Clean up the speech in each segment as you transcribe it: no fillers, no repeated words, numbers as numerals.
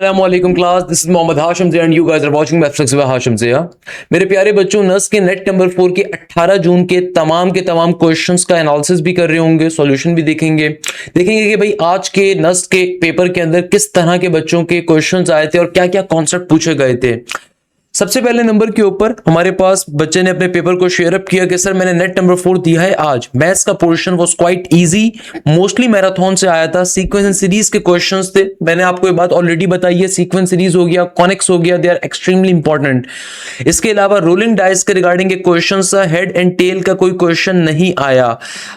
Assalamualaikum class, this is Mohammad Hashim Zia and you guys are watching Math Flex with Hashim Zia। मेरे प्यारे बच्चों, नस के net number 4 के 18 जून के तमाम क्वेश्चंस का एनालिसिस भी कर रहे होंगे, सॉल्यूशन भी देखेंगे कि भाई आज के नस के पेपर के अंदर किस तरह के बच्चों के क्वेश्चंस आए थे और क्या क्या कॉन्सेप्ट पूछे गए थे। सबसे पहले नंबर के ऊपर हमारे पास बच्चे ने अपने पेपर को शेयर अप किया कि सर मैंने नेट नंबर 4 दिया है आज। मैथ्स का portion was quite easy, mostly marathon से आया था, सीक्वेंस एंड सीरीज के क्वेश्चंस थे। मैंने आपको ये बात ऑलरेडी बताई है, सीक्वेंस सीरीज हो गया, कॉनिक्स हो गया, दे आर एक्सट्रीमली इंपॉर्टेंट। इसके अलावा रोलिंग डाइस के रिगार्डिंग एक क्वेश्चन था, हेड एंड टेल का कोई क्वेश्चन नहीं आया।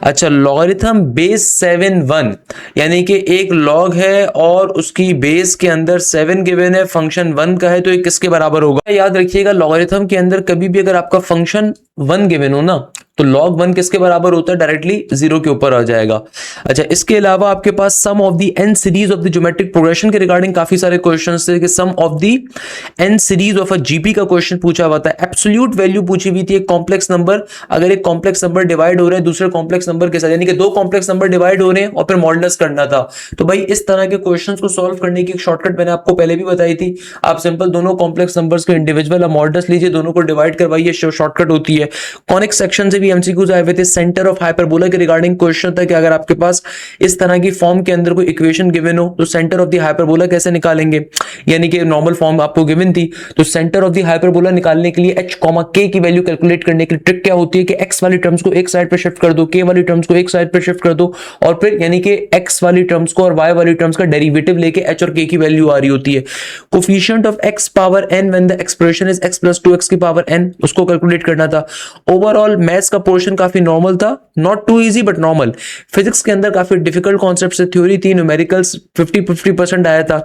अच्छा, लॉगरिथम बेस 7 यानी कि एक लॉग है और उसकी बेस के अंदर 7 गिवन है, फंक्शन 1 का है, तो ये किसके बराबर होगा? याद रखिएगा, लॉगरिथम के अंदर कभी भी अगर आपका फंक्शन 1 गिवन हो ना, तो log 1 किसके बराबर होता है? डायरेक्टली 0 के ऊपर आ जाएगा। अच्छा, इसके अलावा आपके पास sum of the n series of the geometric progression के रिगार्डिंग काफी सारे क्वेश्चंस थे कि sum of the n series of a GP का क्वेश्चन पूछा हुआ था। एब्सोल्यूट वैल्यू पूछी हुई थी, एक कॉम्प्लेक्स नंबर, अगर एक कॉम्प्लेक्स नंबर डिवाइड हो रहा है दूसरे कॉम्प्लेक्स नंबर के साथ, यानी कि दो कॉम्प्लेक्स नंबर डिवाइड हो रहे हैं और फिर मॉडुलस करना था। तो भाई इस तरह के क्वेश्चंस को सॉल्व करने की एक शॉर्टकट मैंने आपको पहले भी बताई थी। आप सिंपल दोनों कॉम्प्लेक्स नंबर्स को इंडिविजुअल मॉडुलस लीजिए, दोनों को डिवाइड करवाइए, शॉर्टकट होती है। कॉनिक सेक्शन से भी एमसीक्यूज आए हुए थे। सेंटर ऑफ हाइपरबोला के रिगार्डिंग क्वेश्चन था कि अगर आपके पास इस तरह की फॉर्म के अंदर कोई इक्वेशन गिवन हो तो सेंटर ऑफ द हाइपरबोला कैसे निकालेंगे, यानी कि नॉर्मल फॉर्म आपको गिवन थी, तो सेंटर ऑफ द हाइपरबोला निकालने के लिए h, k की वैल्यू कैलकुलेट करने की ट्रिक क्या होती है कि x वाली टर्म्स को एक साइड पे शिफ्ट कर दो, k वाली टर्म्स को एक साइड पे शिफ्ट कर दो, और फिर यानी कि x वाली टर्म्स को और y वाली टर्म्स का डेरिवेटिव लेके h और k की वैल्यू आ रही होती है। Coefficient of x power n when the expression is x + 2x की पावर n, उसको कैलकुलेट करना था। ओवरऑल मैथ्स का पोर्शन काफी नॉर्मल था, not too easy but normal. Physics के अंदर काफी डिफिकल्ट कॉन्सेप्ट से थ्योरी थी, न्यूमेरिकल्स 50% आया था।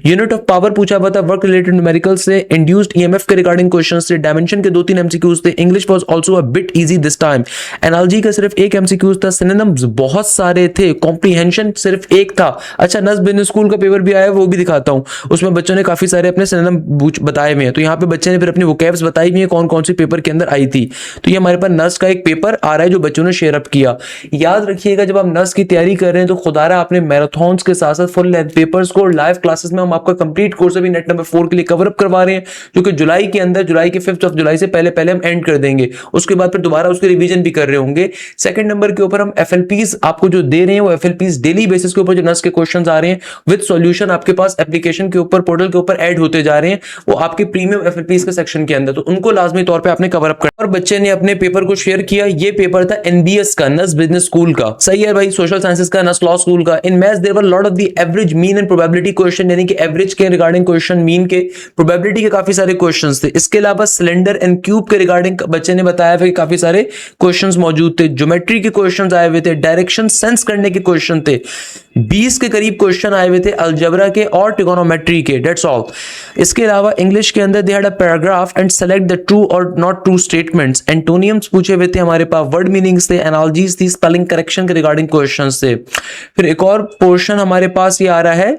यूनिट ऑफ पावर पूछा हुआ था, वर्क रिलेटेड न्यूमेरिकल्स से, इंड्यूस्ड ईएमएफ के रिगार्डिंग क्वेश्चंस थे, डायमेंशन के 2-3 एमसीक्यूज थे। English was also a bit easy this time. Analogy का सिर्फ एक एमसीक्यूज था, सिनोनिम्स बहुत सारे थे, कॉम्प्रिहेंशन सिर्फ एक था। अच्छा, नस बिजनेस स्कूल का पेपर भी आया है, वो भी दिखाता हूं, उसमें बच्चों ने काफी सारे अपने सिनोनिम बताए हुए हैं। तो यहाँ पे बच्चे ने फिर अपनी वोकैब्स बताई हुई है कौन कौन सी पेपर के अंदर आई थी। तो ये हमारे पास नस का एक पेपर आ रहा है जो बच्चों ने शेयर अप किया। याद रखिएगा, जब आप नस की तैयारी कर रहे हैं तो खुदारा आपने मैराथन्स के साथ साथ फुल लेंथ पेपर्स को लाइव क्लासेस में हम आपका कंप्लीट कोर्स अभी नेट नंबर 4 के लिए कवर अप करवा रहे हैं, जो कि जुलाई के अंदर, जुलाई के 5 जुलाई से पहले हम एंड कर देंगे। उसके बाद फिर दोबारा उसके रिवीजन भी कर रहे होंगे। सेकंड नंबर के ऊपर हम एफएलपीज आपको जो दे रहे हैं, वो एफएलपीज डेली बेसिस के ऊपर जो नस के क्वेश्चंस आ रहे हैं विद सॉल्यूशन आपके पास एप्लीकेशन के ऊपर, पोर्टल के ऊपर ऐड होते जा रहे हैं, वो आपके प्रीमियम एफएलपीज के सेक्शन के अंदर, तो उनको लाजमी तौर पर आपने कवर अप करना। और बच्चे ने अपने पेपर को शेयर किया, ये पेपर था एनबीएस का, नस बिजनेस स्कूल का, सही है भाई, सोशल साइंसेस का, नस लॉ स्कूल का। In maths there were lot of the average, mean and probability question, यानी कि एवरेज के रिगार्डिंग क्वेश्चन, मीन के, प्रोबेबिलिटी के काफी सारे क्वेश्चंस थे। इसके अलावा सिलेंडर एंड क्यूब के रिगार्डिंग बच्चे ने बताया कि काफी सारे क्वेश्चंस मौजूद थे। ज्योमेट्री के क्वेश्चंस आए हुए थे, डायरेक्शन सेंस करने के क्वेश्चन थे, 20 के करीब क्वेश्चन आए हुए थे अलजेब्रा के और ट्रिगोनोमेट्री के, दैट्स ऑल। इसके अलावा इंग्लिश के अंदर they had a paragraph and select the true और नॉट ट्रू स्टेटमेंट्स। एंटोनियम्स पूछे हुए थे हमारे पास, वर्ड मीनिंग्स थे, एनालॉजीज थी, स्पेलिंग करेक्शन के रिगार्डिंग क्वेश्चंस थे। फिर एक और पोर्शन हमारे पास ये आ रहा है,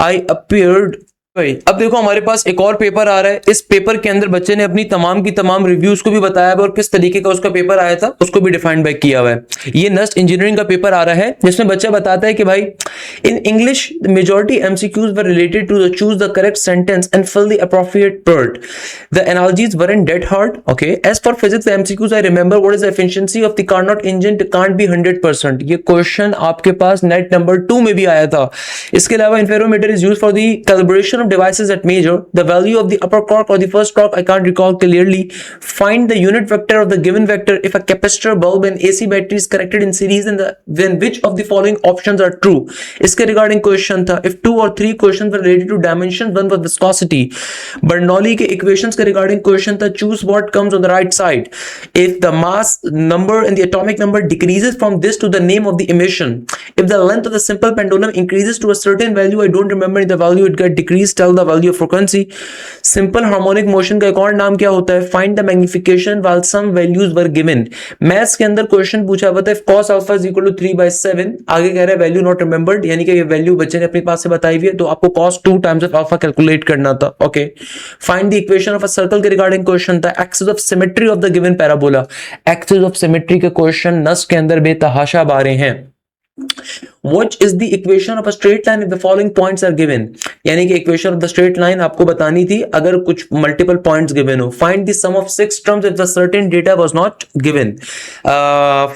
आई अपीयर्ड। अब देखो हमारे पास एक और पेपर आ रहा है। इस पेपर के अंदर बच्चे ने अपनी तमाम की तमाम रिव्यूज को भी बताया है और किस तरीके का उसका पेपर आया था उसको भी डिफाइन बैक किया हुआ है। ये नस्ट इंजीनियरिंग का पेपर आ रहा है, जिसमें बच्चा बताता है कि भाई in English majority MCQs were related to the choose the correct sentence and fill the appropriate word. The analogies weren't that hard. Okay, as for physics the MCQs I remember, what is the efficiency of the Carnot engine can't be 100%. ये question आपके पास net number 2 में भी आया था। इसके अलावा interferometer is used for the calibration devices that measure the value of the upper torque or the first torque. I can't recall clearly. Find the unit vector of the given vector if a capacitor, bulb and AC battery is connected in series and then which of the following options are true. इसके regarding question था, if 2 or 3 questions were related to dimension, one was viscosity. Bernoulli के equations के regarding question था, choose what comes on the right side. If the mass number and the atomic number decreases from this to the name of the emission. If the length of the simple pendulum increases to a certain value, I don't remember the value it get decreased, tell the value of frequency. Simple harmonic motion का एक और नाम क्या होता है, find the magnification while some values were given. Maths के अंदर question पूछा हुआ था, cos alpha is equal to 3/7, आगे कह रहा है वैल्यू नॉट रिमेंबर्ड, यानी कि ये वैल्यू बच्चे ने अपने पास से बताई हुई है, तो आपको cos 2 times of alpha calculate करना था। Okay, find the equation of a circle के रिगार्डिंग क्वेश्चन था, axis of symmetry of the given parabola. Axis of symmetry के क्वेश्चन नस के अंदर बेतहाशा बारे हैं। What is the equation of a straight line if the following points are given? यानी कि equation of the straight line आपको बतानी थी अगर कुछ मल्टीपल पॉइंट्स गिवन हो. Find the sum of 6 terms if the certain data was not given.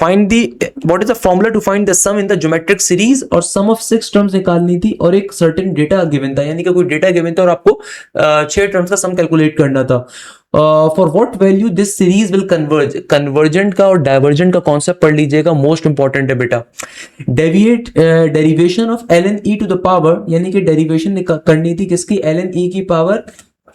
Find the what is the formula to find the sum in the geometric series. और sum of 6 terms निकालनी थी और एक certain data given था, यानी कि कोई data given था और आपको 6 टर्म्स का सम कैलकुलेट करना था. For what value this series will converge. Convergent का और डाइवर्जेंट का कॉन्सेप्ट पढ़ लीजिएगा, मोस्ट इंपॉर्टेंट है बेटा. Derivation of ln e to the power, यानी कि डेरिवेशन करनी थी किसकी, ln e की पावर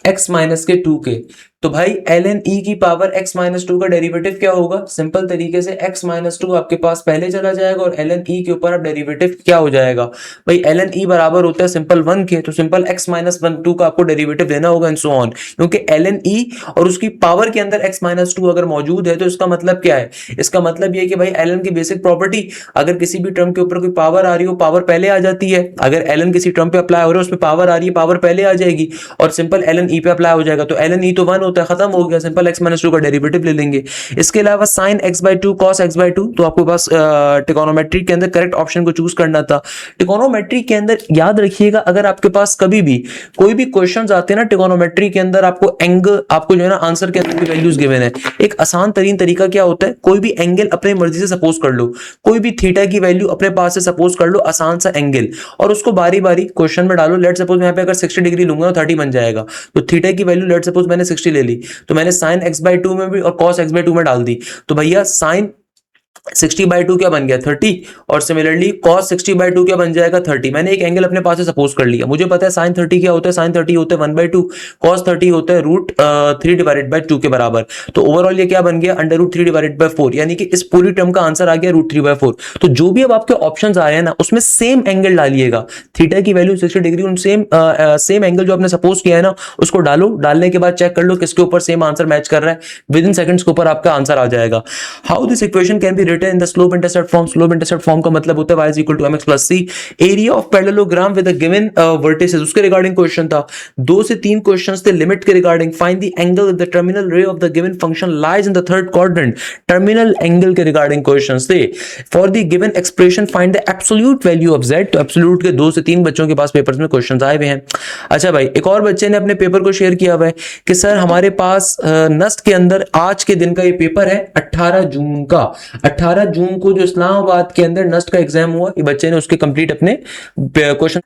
x माइनस के 2 के. तो भाई ln e की पावर x माइनस 2 का डेरिवेटिव क्या होगा, सिंपल तरीके से x माइनस 2 आपके पास पहले चला जाएगा और ln e के ऊपर अब डेरिवेटिव क्या हो जाएगा भाई, ln e बराबर होता है सिंपल 1 के, तो सिंपल x माइनस 2 का आपको डेरिवेटिव लेना होगा एंड सो ऑन. क्योंकि ln e और उसकी पावर के अंदर x माइनस 2 अगर मौजूद है तो इसका मतलब क्या है, इसका मतलब ये है कि भाई ln की बेसिक प्रॉपर्टी, अगर किसी भी टर्म के ऊपर कोई पावर आ रही हो पावर पहले आ जाती है. अगर ln किसी टर्म पे अप्लाई हो रहा है उसमें पावर आ रही है पावर पहले आ जाएगी और सिंपल ln e पे अप्लाई हो जाएगा. तो ln e तो 1 होता है, खत्म हो गया, सिंपल x माइनस 2 का डेरिवेटिव ले लेंगे. इसके अलावा sin x/2 cos x/2, तो आपको बस ट्रिगोनोमेट्री के अंदर करेक्ट ऑप्शन को चूज करना था. ट्रिगोनोमेट्री के अंदर याद रखिएगा अगर आपके पास कभी भी कोई भी क्वेश्चंस आते हैं ना ट्रिगोनोमेट्री के अंदर, आपको एंगल, आपको जो है ना आंसर के अंदर की वैल्यूज गिवन है. एक आसान तरीन तरीका क्या होता है, कोई भी एंगल अपने मर्जी से सपोज कर लो, कोई भी थीटा की वैल्यू अपने पास से सपोज कर लो, आसान सा एंगल, और उसको बारी बारी क्वेश्चन में डालो. लेट सपोज मैं यहाँ पे अगर 60 डिग्री लूंगा तो 30 बन जाएगा. तो थीटा की वैल्यू लेट सपोज मैंने 60 ले ली, तो मैंने sin x/2 में भी और cos x/2 में डाल दी. तो भैया sin 60/2 क्या बन गया 30, और सिमिलरली cos 60/2 क्या बन जाएगा 30. मैंने एक एंगल अपने पास से सपोज कर लिया, मुझे पता है sin 30 क्या होता है, sin 30 होता है 1/2, cos 30 होता है √3/2 के बराबर. तो ओवरऑल ये क्या बन गया √3/4, यानी कि इस पूरी टर्म का आंसर आ गया √3/4. तो जो भी अब आपके ऑप्शंस आ रहे हैं ना उसमें सेम एंगल डालिएगा, थीटा की वैल्यू 60 डिग्री, उन सेम एंगल जो आपने सपोज किया है ना उसको डालो. डालने के बाद चेक कर लो किसके ऊपर सेम आंसर मैच कर रहा है, विद इन सेकंड्स के ऊपर आपका आंसर आ जाएगा. How this equation can be written in the slope intercept form. slope intercept form का मतलब होता है y is equal to mx plus c. Area of parallelogram with the given vertices, उसके regarding question था. 2 से 3 questions थे limit के regarding. Find the angle with the terminal ray of the given function lies in the third quadrant. Terminal angle के regarding questions थे. For the given expression find the absolute value of z. तो absolute के 2 से 3 बच्चों के पास papers में questions आए हुए हैं. अच्छा भाई, एक और बच्चे ने अपने पेपर को शेयर किया हुआ है कि सर हमारे पास नस्ट के अंदर आज के दिन का ये पेपर है 18 जून का. 18 जून को जो इस्लामाबाद के अंदर नस्ट का एग्जाम हुआ, ये बच्चे ने उसके कंप्लीट अपने क्वेश्चन.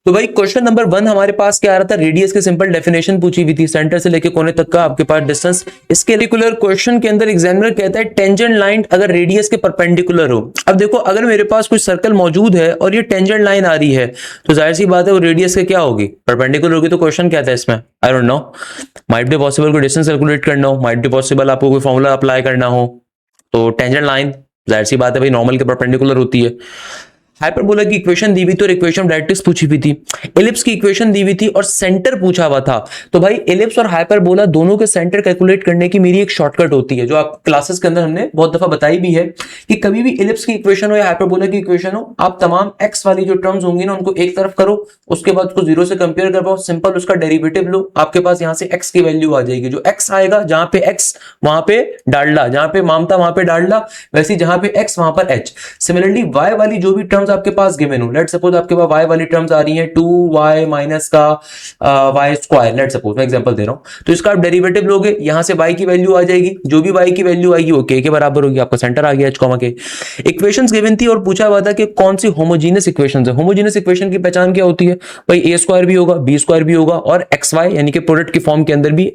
तो भाई क्वेश्चन नंबर 1 हमारे पास क्या आ रहा था, रेडियस की सिंपल डेफिनेशन पूछी हुई थी, सेंटर से लेके कोने तक का आपके पास डिस्टेंस. इसके रेगुलर क्वेश्चन के अंदर एग्जामिनर कहता है टेंजेंट लाइन अगर रेडियस के परपेंडिकुलर हो. अब देखो अगर मेरे पास कोई सर्कल मौजूद है और ये टेंजेंट लाइन आ रही है तो जाहिर सी बात है वो रेडियस के क्या होगी, परपेंडिकुलर होगी. तो क्वेश्चन क्या था इसमें, I don't know, might be possible कोई डिस्टेंस कैलकुलेट करना हो, माइट बी पॉसिबल आपको कोई फॉर्मूला अप्लाई करना हो. तो टेंजेंट लाइन जाहिर सी बात है भाई नॉर्मल के परपेंडिकुलर होती है. हाइपरबोला की इक्वेशन दी हुई थी और इक्वेशन डायरेक्ट्रिक्स पूछी हुई थी. एलिप्स की इक्वेशन दी हुई थी और सेंटर पूछा हुआ था. तो भाई एलिप्स और हाइपरबोला दोनों के सेंटर कैलकुलेट करने की मेरी एक शॉर्टकट होती है जो आप क्लासेस के अंदर हमने बहुत दफा बताई भी है कि कभी भी एलिप्स की इक्वेशन हो या हाइपरबोला की इक्वेशन हो, आप तमाम एक्स वाली जो टर्म्स होंगी ना उनको एक तरफ करो, उसके बाद उसको 0 से कंपेयर कर पाओ, सिंपल उसका डेरिवेटिव लो, आपके पास यहां से एक्स की वैल्यू आ जाएगी. जो एक्स आएगा जहां पे एक्स वहां पे डालडा, जहां पे मामता वहां पे डालडा, वैसे जहां पे एक्स वहां पर एच. सिमिलरली वाई वाली जो भी टर्म्स आपके पास गिवन, लेट सपोज आपके पास y वाली टर्म्स आ रही हैं 2y माइनस का y स्क्वायर, लेट सपोज मैं एग्जांपल दे रहा हूं, तो इसका आप डेरिवेटिव लोगे, यहां से y की वैल्यू आ जाएगी, जो भी y की वैल्यू आएगी वो k के बराबर होगी, आपका सेंटर आ गया h, k. इक्वेशंस गिवन थी और पूछा हुआ था कि कौन सी होमोजेनियस इक्वेशंस है. होमोजेनियस इक्वेशन की पहचान क्या होती है भाई, a स्क्वायर भी होगा, b स्क्वायर भी होगा और xy यानी कि प्रोडक्ट की फॉर्म के अंदर भी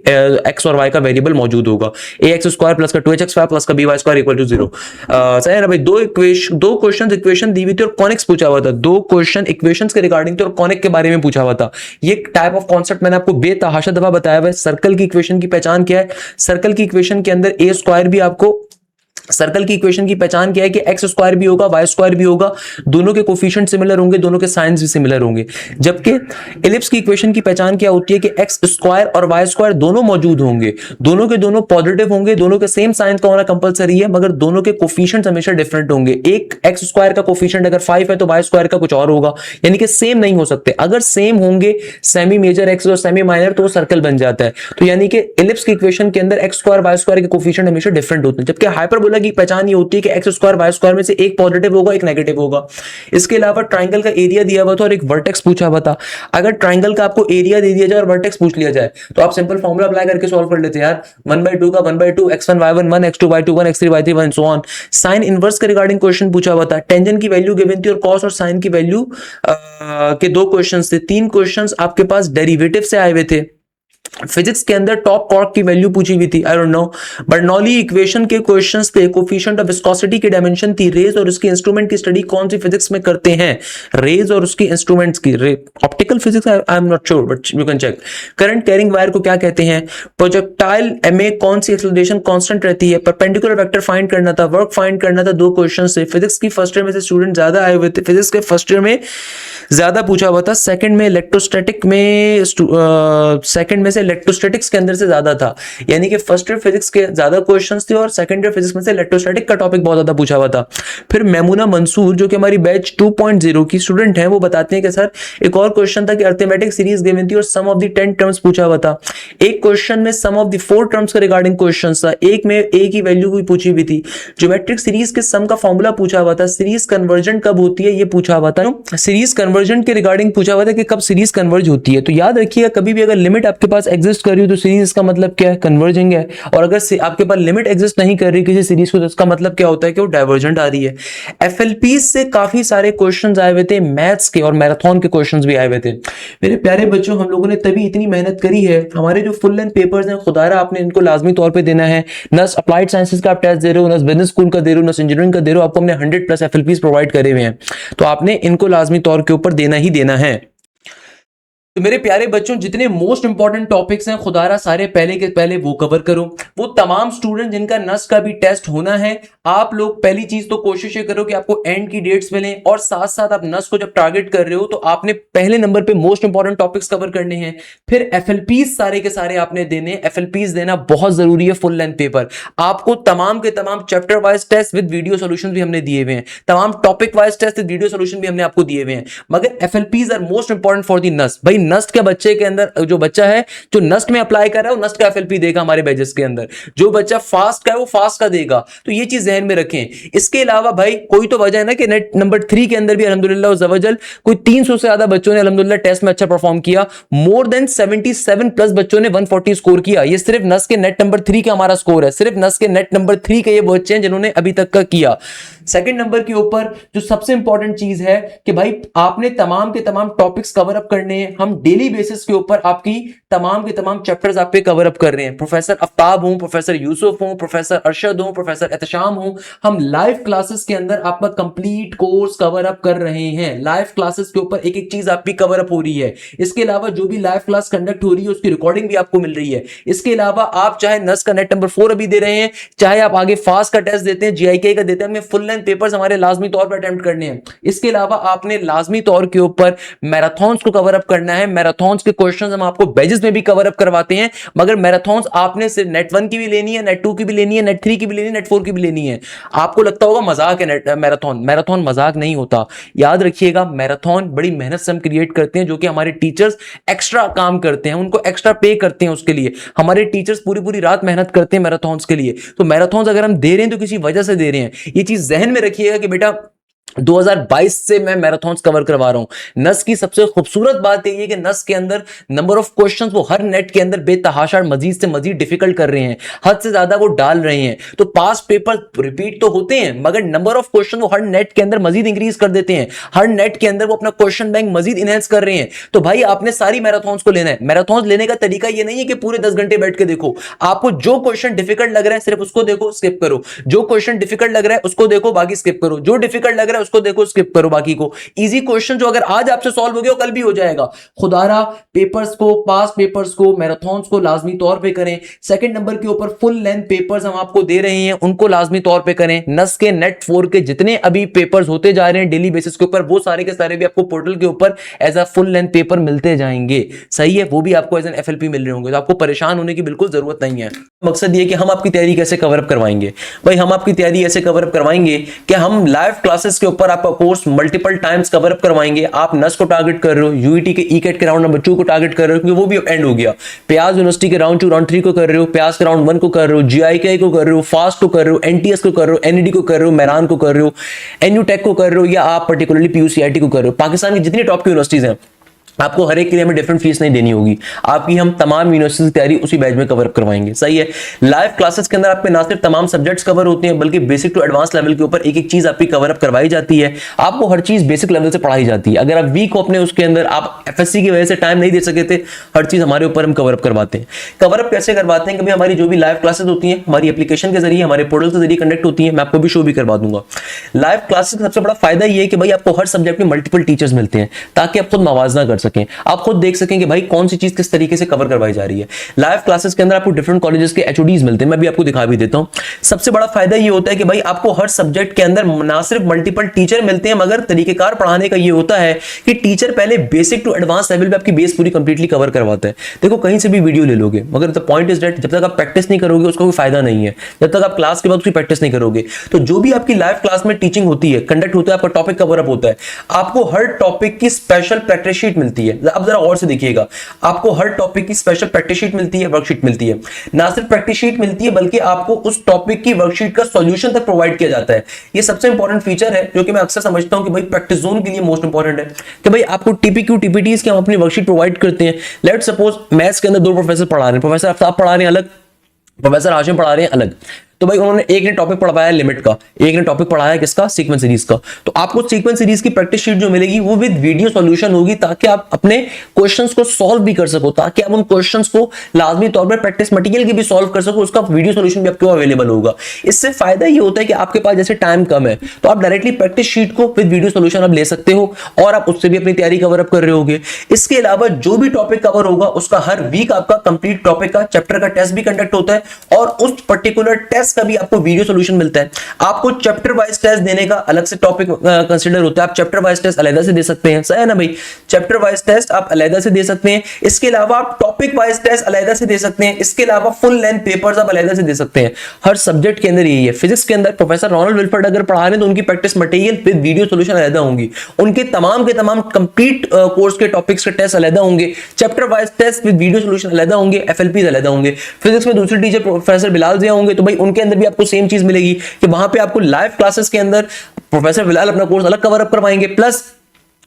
x और y का वेरिएबल मौजूद होगा. ax स्क्वायर प्लस का 2hx प्लस का by स्क्वायर इक्वल टू 0. सही है ना भाई. दो क्वेश्चन इक्वेशन दी हुई थी और कॉनिक्स पूछा हुआ था. 2 क्वेश्चन इक्वेशंस के रिगार्डिंग थे और कॉनिक के बारे में पूछा हुआ था. ये टाइप ऑफ कॉन्सेप्ट मैंने आपको बेतहाशा दफा बताया हुआ है. सर्कल की इक्वेशन की पहचान क्या है, सर्कल की इक्वेशन के अंदर a स्क्वायर भी आपको, सर्कल की इक्वेशन की पहचान क्या है कि एक्स स्क्वायर भी होगा वाई स्क्वायर भी होगा, दोनों के कोफिशिएंट सिमिलर होंगे, दोनों के साइंस भी सिमिलर होंगे. जबकि एलिप्स की इक्वेशन की पहचान क्या होती है कि एक्स स्क्वायर और वाई स्क्वायर दोनों मौजूद होंगे, दोनों के दोनों पॉजिटिव होंगे, दोनों के सेम साइंस का होना कंपलसरी है, मगर दोनों के कोफिशिएंट हमेशा डिफरेंट होंगे. एक एक्स स्क्वायर का कोफिशिएंट अगर 5 है तो वाई स्क्वायर का कुछ और होगा, यानी कि सेम नहीं हो सकते. अगर सेम होंगे सेमी मेजर एक्स और सेमी माइनर तो वो सर्कल बन जाता है. तो यानी कि एलिप्स की इक्वेशन के अंदर एक्स स्क्वायर वाई स्क्वायर के कोफिशिएंट हमेशा डिफरेंट होते हैं, जबकि हाइपरबोला फॉर्मूला की पहचान ये होती है कि एक्स स्क्वायर वाई स्क्वायर में से एक पॉजिटिव होगा एक नेगेटिव होगा। इसके अलावा ट्राइंगल का एरिया दिया हुआ था और एक वर्टेक्स पूछा हुआ था। अगर ट्राइंगल का आपको एरिया दे दिया जाए और वर्टेक्स पूछ लिया जाए तो आप सिंपल फॉर्मूला अप्लाई करके सॉल्व कर लेते हैं यार। 1/2 का 1/2 x1 y1 1 x2 y2 1 x3 y3 1 so on. Sine inverse के रिगार्डिंग क्वेश्चन पूछा हुआ था। टेंजेंट की वैल्यू गिवन थी और कॉस और साइन की वैल्यू के 2 क्वेश्चंस थे। 3 क्वेश्चंस आपके पास डेरिवेटिव से आए हुए थे। फिजिक्स के अंदर टॉप कॉर्क की वैल्यू पूछी हुई थी, I don't know. Bernoulli equation के क्वेश्चंस थे। कोफिशिएंट ऑफ विस्कोसिटी की डायमेंशन थी। रेज और उसके इंस्ट्रूमेंट की स्टडी कौन सी फिजिक्स में करते हैं? रेज और उसकी इंस्ट्रूमेंट्स की, optical physics, I am not sure but you can check. Current carrying wire को क्या कहते हैं? प्रोजेक्टाइल में कौन सी एक्सेलरेशन कांस्टेंट रहती है? परपेंडिकुलर वेक्टर फाइंड करना था, वर्क फाइंड करना था। 2 क्वेश्चन से। फिजिक्स की फर्स्ट ईयर में से स्टूडेंट ज्यादा आए हुए थे। फिजिक्स के फर्स्ट ईयर में ज्यादा पूछा हुआ था। सेकंड में इलेक्ट्रोस्टैटिक में सेकंड में से इलेक्ट्रोस्टैटिक्स के अंदर से ज्यादा था, यानी कि फर्स्ट ईयर फिजिक्स के ज्यादा क्वेश्चंस थे और सेकंड ईयर फिजिक्स में से इलेक्ट्रोस्टैटिक का टॉपिक बहुत ज्यादा पूछा हुआ था। फिर मैमुना मंसूर जो कि हमारी बैच 2.0 की स्टूडेंट हैं, वो बताते हैं कि सर एक और क्वेश्चन था कि अर्थमेटिक सीरीज गिवन थी और सम ऑफ द 10 टर्म्स पूछा हुआ था। एक क्वेश्चन में सम ऑफ द 4 टर्म्स के रिगार्डिंग क्वेश्चन था। एक में ए की वैल्यू भी पूछी हुई थी। ज्योमेट्रिक सीरीज के सम का फॉर्मूला पूछा हुआ था। सीरीज कन्वर्जेंट कब होती है ये पूछा हुआ था। सीरीज कन्वर्जेंट के रिगार्डिंग पूछा हुआ था कि कब सीरीज कन्वर्ज होती है। तो याद रखिएगा कभी भी अगर लिमिट आपके पास एग्जिस्ट कर रही हो तो सीरीज का मतलब क्या है? कन्वर्जिंग है। और अगर आपके पास लिमिट एग्जिस्ट नहीं कर रही किसी सीरीज को तो इसका मतलब क्या होता है कि वो डाइवर्जेंट आ रही है। एफएलपी से काफी सारे क्वेश्चंस आए हुए थे मैथ्स के और मैराथन के क्वेश्चंस भी आए हुए थे। मेरे प्यारे बच्चों, हम लोगों ने तभी इतनी मेहनत करी है। हमारे जो फुल लेंथ पेपर्स हैं, खुदारा आपने इनको लाजमी तौर पे देना है। नस अप्लाइड साइंसेज का आप टेस्ट दे रहे हो, नस बिजनेस स्कूल का दे रहे हो, नस इंजीनियरिंग का दे रहे हो, आपको हमने 100+ एफएलपीज प्रोवाइड करे हुए हैं, तो आपने इनको लाजमी तौर के ऊपर देना ही देना है। तो मेरे प्यारे बच्चों, जितने मोस्ट इंपॉर्टेंट टॉपिक्स हैं खुदारा सारे पहले के पहले वो कवर करो। वो तमाम स्टूडेंट जिनका नस का भी टेस्ट होना है, आप लोग पहली चीज तो कोशिश ये करो कि आपको एंड की डेट्स मिलें और साथ साथ आप नस को जब टारगेट कर रहे हो तो आपने पहले नंबर पे मोस्ट इंपॉर्टेंट टॉपिक्स कवर करने हैं। फिर एफएलपीज सारे के सारे आपने देने। एफएलपीज देना बहुत जरूरी है। फुल लेंथ पेपर आपको तमाम के तमाम chapter wise test with video solution भी हमने दिए हुए हैं, तमाम topic wise test with video solution भी हमने आपको दिए हुए हैं, मगर FLPs are most important for the NEST. भाई नस्ट के बच्चे के अंदर जो बच्चा है जो नस्ट में अप्लाई कर रहा है वो नस्ट का एफएलपी देगा हमारे बैचेस के अंदर। जो बच्चा फास्ट का है वो फास्ट का देगा, तो ये चीज ध्यान में रखें। इसके अलावा भाई कोई तो वजह है ना कि नेट नंबर 3 के अंदर भी अल्हम्दुलिल्लाह ज़वजल कोई 300 से ज्यादा बच्चों ने अल्हम्दुलिल्लाह टेस्ट में अच्छा परफॉर्म किया। मोर देन 77+ बच्चों ने 140 स्कोर किया। ये सिर्फ नस के नेट नंबर 3 का हमारा स्कोर है, सिर्फ नस के नेट नंबर 3 के ये बच्चे हैं जिन्होंने अभी तक का किया। सेकंड नंबर के ऊपर जो सबसे इंपॉर्टेंट चीज है कि भाई आपने तमाम के तमाम टॉपिक्स कवर अप करने हैं। हम डेली बेसिस के ऊपर आपकी तमाम के तमाम चैप्टर्स आप पे कवर अप कर रहे हैं। प्रोफेसर आफ्ताब हूं, प्रोफेसर यूसुफ हूं, प्रोफेसर अरशद हूं, प्रोफेसर एहतशाम हूं, हम लाइव क्लासेस के अंदर आपका कंप्लीट कोर्स कवर अप कर रहे हैं। लाइव क्लासेस के ऊपर एक एक चीज आपकी कवर अप हो रही है। इसके अलावा जो भी लाइव क्लास कंडक्ट हो रही है उसकी रिकॉर्डिंग भी आपको मिल रही है। इसके अलावा आप चाहे नस का नेट नंबर 4 अभी दे रहे हैं, चाहे आप आगे फास्ट का टेस्ट देते हैं, जीआईके का देते हैं, हमें फुल लेंथ पेपर्स हमारे लाजमी तौर पर अटेम्प्ट करने हैं। इसके अलावा आपने लाजमी तौर के ऊपर मैराथन्स को कवर अप करना है। मैराथन्स के क्वेश्चंस हम आपको बैजेस में भी कवर अप करवाते हैं, मगर मैराथन्स आपने सिर्फ नेट 1 की भी लेनी है, नेट 2 की भी लेनी है, नेट 3 की भी लेनी है, नेट 4 की भी लेनी है। आपको लगता होगा मजाक है नेट मैराथन मजाक नहीं होता। याद रखिएगा मैराथन बड़ी मेहनत से हम क्रिएट करते हैं, जो कि हमारे टीचर्स एक्स्ट्रा काम करते हैं, उनको एक्स्ट्रा पे करते हैं। उसके लिए हमारे टीचर्स पूरी पूरी रात मेहनत करते हैं मैराथन्स के लिए। तो मैराथन्स अगर हम दे रहे हैं तो किसी वजह से दे रहे हैं। ये चीज जहन में रखिएगा कि बेटा 2022 से मैं मैराथन्स कवर करवा रहा हूं। नस की सबसे खूबसूरत बात यह है कि नस के अंदर नंबर ऑफ क्वेश्चंस वो हर नेट के अंदर बेतहाशा मजीद से मजीद डिफिकल्ट कर रहे हैं, हद से ज्यादा वो डाल रहे हैं। तो पास पेपर रिपीट तो होते हैं, मगर नंबर ऑफ क्वेश्चन वो हर नेट के अंदर मजीद इंक्रीज कर देते हैं। हर नेट के अंदर वो अपना क्वेश्चन बैंक मजीद इनहेंस कर रहे हैं। तो भाई आपने सारी मैराथन्स को लेना है। मैराथन्स लेने का तरीका ये नहीं है कि पूरे 10 घंटे बैठ के देखो। आपको जो क्वेश्चन डिफिकल्ट लग रहा है सिर्फ उसको देखो, स्किप करो। जो क्वेश्चन डिफिकल्ट लग रहा है उसको देखो, बाकी स्किप करो। जो डिफिकल्ट लग रहा है उसको देखो, स्किप करो, बाकी को। इजी क्वेश्चन जो अगर आज आपसे सॉल्व हो गया कल भी हो जाएगा। खुदारा पेपर्स को, पास पेपर्स को, मैराथन्स को लाजमी तौर पे करें। सेकंड नंबर के ऊपर फुल लेंथ पेपर्स हम आपको दे रहे हैं, उनको लाजमी तौर पे करें। नस के नेट 4 के जितने अभी पेपर्स होते जा रहे हैं डेली बेसिस के ऊपर, वो सारे के सारे भी आपको पोर्टल के ऊपर as a full length paper मिलते जाएंगे। सही है, वो भी आपको एज एन एफएलपी मिल रहे होंगे, तो आपको परेशान होने की बिल्कुल जरूरत नहीं है। मकसद ये कि हम आपकी तैयारी कैसे कवर अप करवाएंगे। भाई हम आपकी तैयारी ऐसे कवर अप करवाएंगे कि हम लाइव क्लासेस के ऊपर आपका course multiple times cover up करवाएंगे। आप नस को टारगेट कर रहे हो, यूईटी के ईकेट के राउंड नंबर 2 को टारगेट कर रहे हो क्योंकि वो भी एंड हो गया। प्याज यूनिवर्सिटी के राउंड 2 राउंड 3 को कर रहे हो, प्याज के राउंड 1 को कर रहे हो, जीआईके को कर रहे हो, फास्ट को कर रहे हो, एनटीएस को कर रहे हो, एनईडी को कर रहे हो, मेरान को कर रहे हो, एनयू टेक को कर रहे हो, या आप पर्टिकुलरली पीयूसीआईटी को कर रहे हो। पाकिस्तान की जितनी टॉप की यूनिवर्सिटीज हैं आपको हर एक के लिए हमें डिफरेंट फीस नहीं देनी होगी, आपकी हम तमाम यूनिवर्सिटी की तैयारी उसी बैच में कवर अप करवाएंगे। सही है। लाइव क्लासेस के अंदर आपके ना सिर्फ तमाम सब्जेक्ट्स कवर होते हैं बल्कि बेसिक टू एडवांस लेवल के ऊपर एक एक चीज आपकी कवर अप करवाई जाती है। आपको हर चीज बेसिक लेवल से पढ़ाई जाती है। अगर आप वीक हो अपने उसके अंदर, आप एफएससी की वजह से टाइम नहीं दे सके थे, हर चीज हमारे ऊपर हम कवर अप करवाते हैं। कवर अप कैसे करवाते हैं? कभी हमारी जो भी लाइव क्लासेस होती हैं हमारी एप्लीकेशन के जरिए, हमारे पोर्टल के जरिए कंडक्ट होती है। मैं आपको भी शो भी करवा दूंगा। लाइव क्लासेस का सबसे बड़ा फायदा ये है कि भाई आपको हर सब्जेक्ट में मल्टीपल टीचर्स मिलते हैं ताकि आप खुद मवाजना कर सकें, आप खुद देख सकें कि भाई कौन सी चीज किस तरीके से कवर करवाई जा रही है। लाइव क्लासेस के अंदर आपको डिफरेंट कॉलेजेस के एचओडीज मिलते हैं, मैं भी आपको दिखा भी देता हूं। सबसे बड़ा फायदा ये होता है कि भाई आपको हर सब्जेक्ट के अंदर ना सिर्फ मल्टीपल टीचर मिलते हैं मगर तरीकेकार पढ़ाने का ये होता है कि टीचर पहले बेसिक टू एडवांस लेवल पे आपकी बेस पूरी कंप्लीटली कवर करवाता है। देखो कहीं से भी वीडियो ले लोगे मगर द पॉइंट इज दैट जब तक आप प्रैक्टिस नहीं करोगे उसका कोई फायदा नहीं है। जब तक आप क्लास के बाद उसकी प्रैक्टिस नहीं करोगे तो जो भी आपकी लाइव क्लास में टीचिंग होती है, कंडक्ट होता है, आपका टॉपिक कवर अप होता है, आपको हर टॉपिक की स्पेशल प्रैक्टिस शीट मिलती है। अब जरा और से देखिएगा, आपको हर टॉपिक की स्पेशल प्रैक्टिस शीट मिलती है, वर्कशीट मिलती है। ना सिर्फ प्रैक्टिस शीट मिलती है बल्कि आपको उस टॉपिक की वर्कशीट का सॉल्यूशन तक प्रोवाइड किया जाता है। ये सबसे इंपॉर्टेंट फीचर है जो कि मैं अक्सर समझता हूं कि भाई प्रैक्टिस जोन के लिए मोस्ट इंपॉर्टेंट है कि भाई आपको टीपीक्यू टीपीटीज की हम अपनी वर्कशीट प्रोवाइड करते हैं। लेट्स सपोज मैथ्स के अंदर दो प्रोफेसर पढ़ा रहे हैं, प्रोफेसर आफ्ताब पढ़ा रहे हैं अलग, प्रोफेसर हाशिम पढ़ा रहे हैं अलग। तो भाई उन्होंने एक ने टॉपिक पढ़ाया लिमिट का, एक ने टॉपिक पढ़ाया किसका, सीक्वेंस सीरीज का। तो आपको सीक्वेंस सीरीज की प्रैक्टिस शीट जो मिलेगी वो विद वीडियो सॉल्यूशन होगी ताकि आप अपने क्वेश्चंस को सॉल्व भी कर सको, ताकि आप उन क्वेश्चंस को लाजमी तौर पर प्रैक्टिस मटेरियल की भी सॉल्व कर सको, उसका वीडियो सॉल्यूशन भी आपको अवेलेबल होगा। इससे फायदा ये होता है कि आपके पास जैसे टाइम कम है तो आप डायरेक्टली प्रैक्टिस शीट को विद वीडियो सॉल्यूशन आप ले सकते हो और आप उससे भी अपनी तैयारी कवर अप कर रहे होगे। इसके अलावा जो भी टॉपिक कवर होगा उसका हर वीक आपका कंप्लीट टॉपिक का चैप्टर का टेस्ट भी कंडक्ट होता है और उस पर्टिकुलर टेस्ट का भी आपको वीडियो सॉल्यूशन मिलता है। आपको चैप्टर वाइज टेस्ट देने का अलग से टॉपिक कंसीडर होता है, आप चैप्टर वाइज टेस्ट अलग से दे सकते हैं। सही है ना भाई, चैप्टर वाइज टेस्ट आप अलग से दे सकते हैं। इसके अलावा आप टॉपिक वाइज टेस्ट अलग से दे सकते हैं। इसके अलावा फुल लेंथ पेपर्स आप अलग से दे सकते हैं। हर सब्जेक्ट के अंदर यही है। फिजिक्स के अंदर प्रोफेसर रोनाल्ड विल्फर्ड अगर पढ़ा रहे हैं तो उनकी practice material with video solution अलग होंगी, उनके तमाम के तमाम कंप्लीट कोर्स के टॉपिक्स के टेस्ट अलग होंगे, chapter wise test with video solution अलग होंगे, एफएलपी अलग होंगे। फिजिक्स में दूसरे टीचर प्रोफेसर बिलाल जिया होंगे तो भाई उनके अंदर भी आपको सेम चीज मिलेगी कि वहां पे आपको लाइव क्लासेस के अंदर प्रोफेसर बिलाल अपना कोर्स अलग कवर अप करवाएंगे, प्लस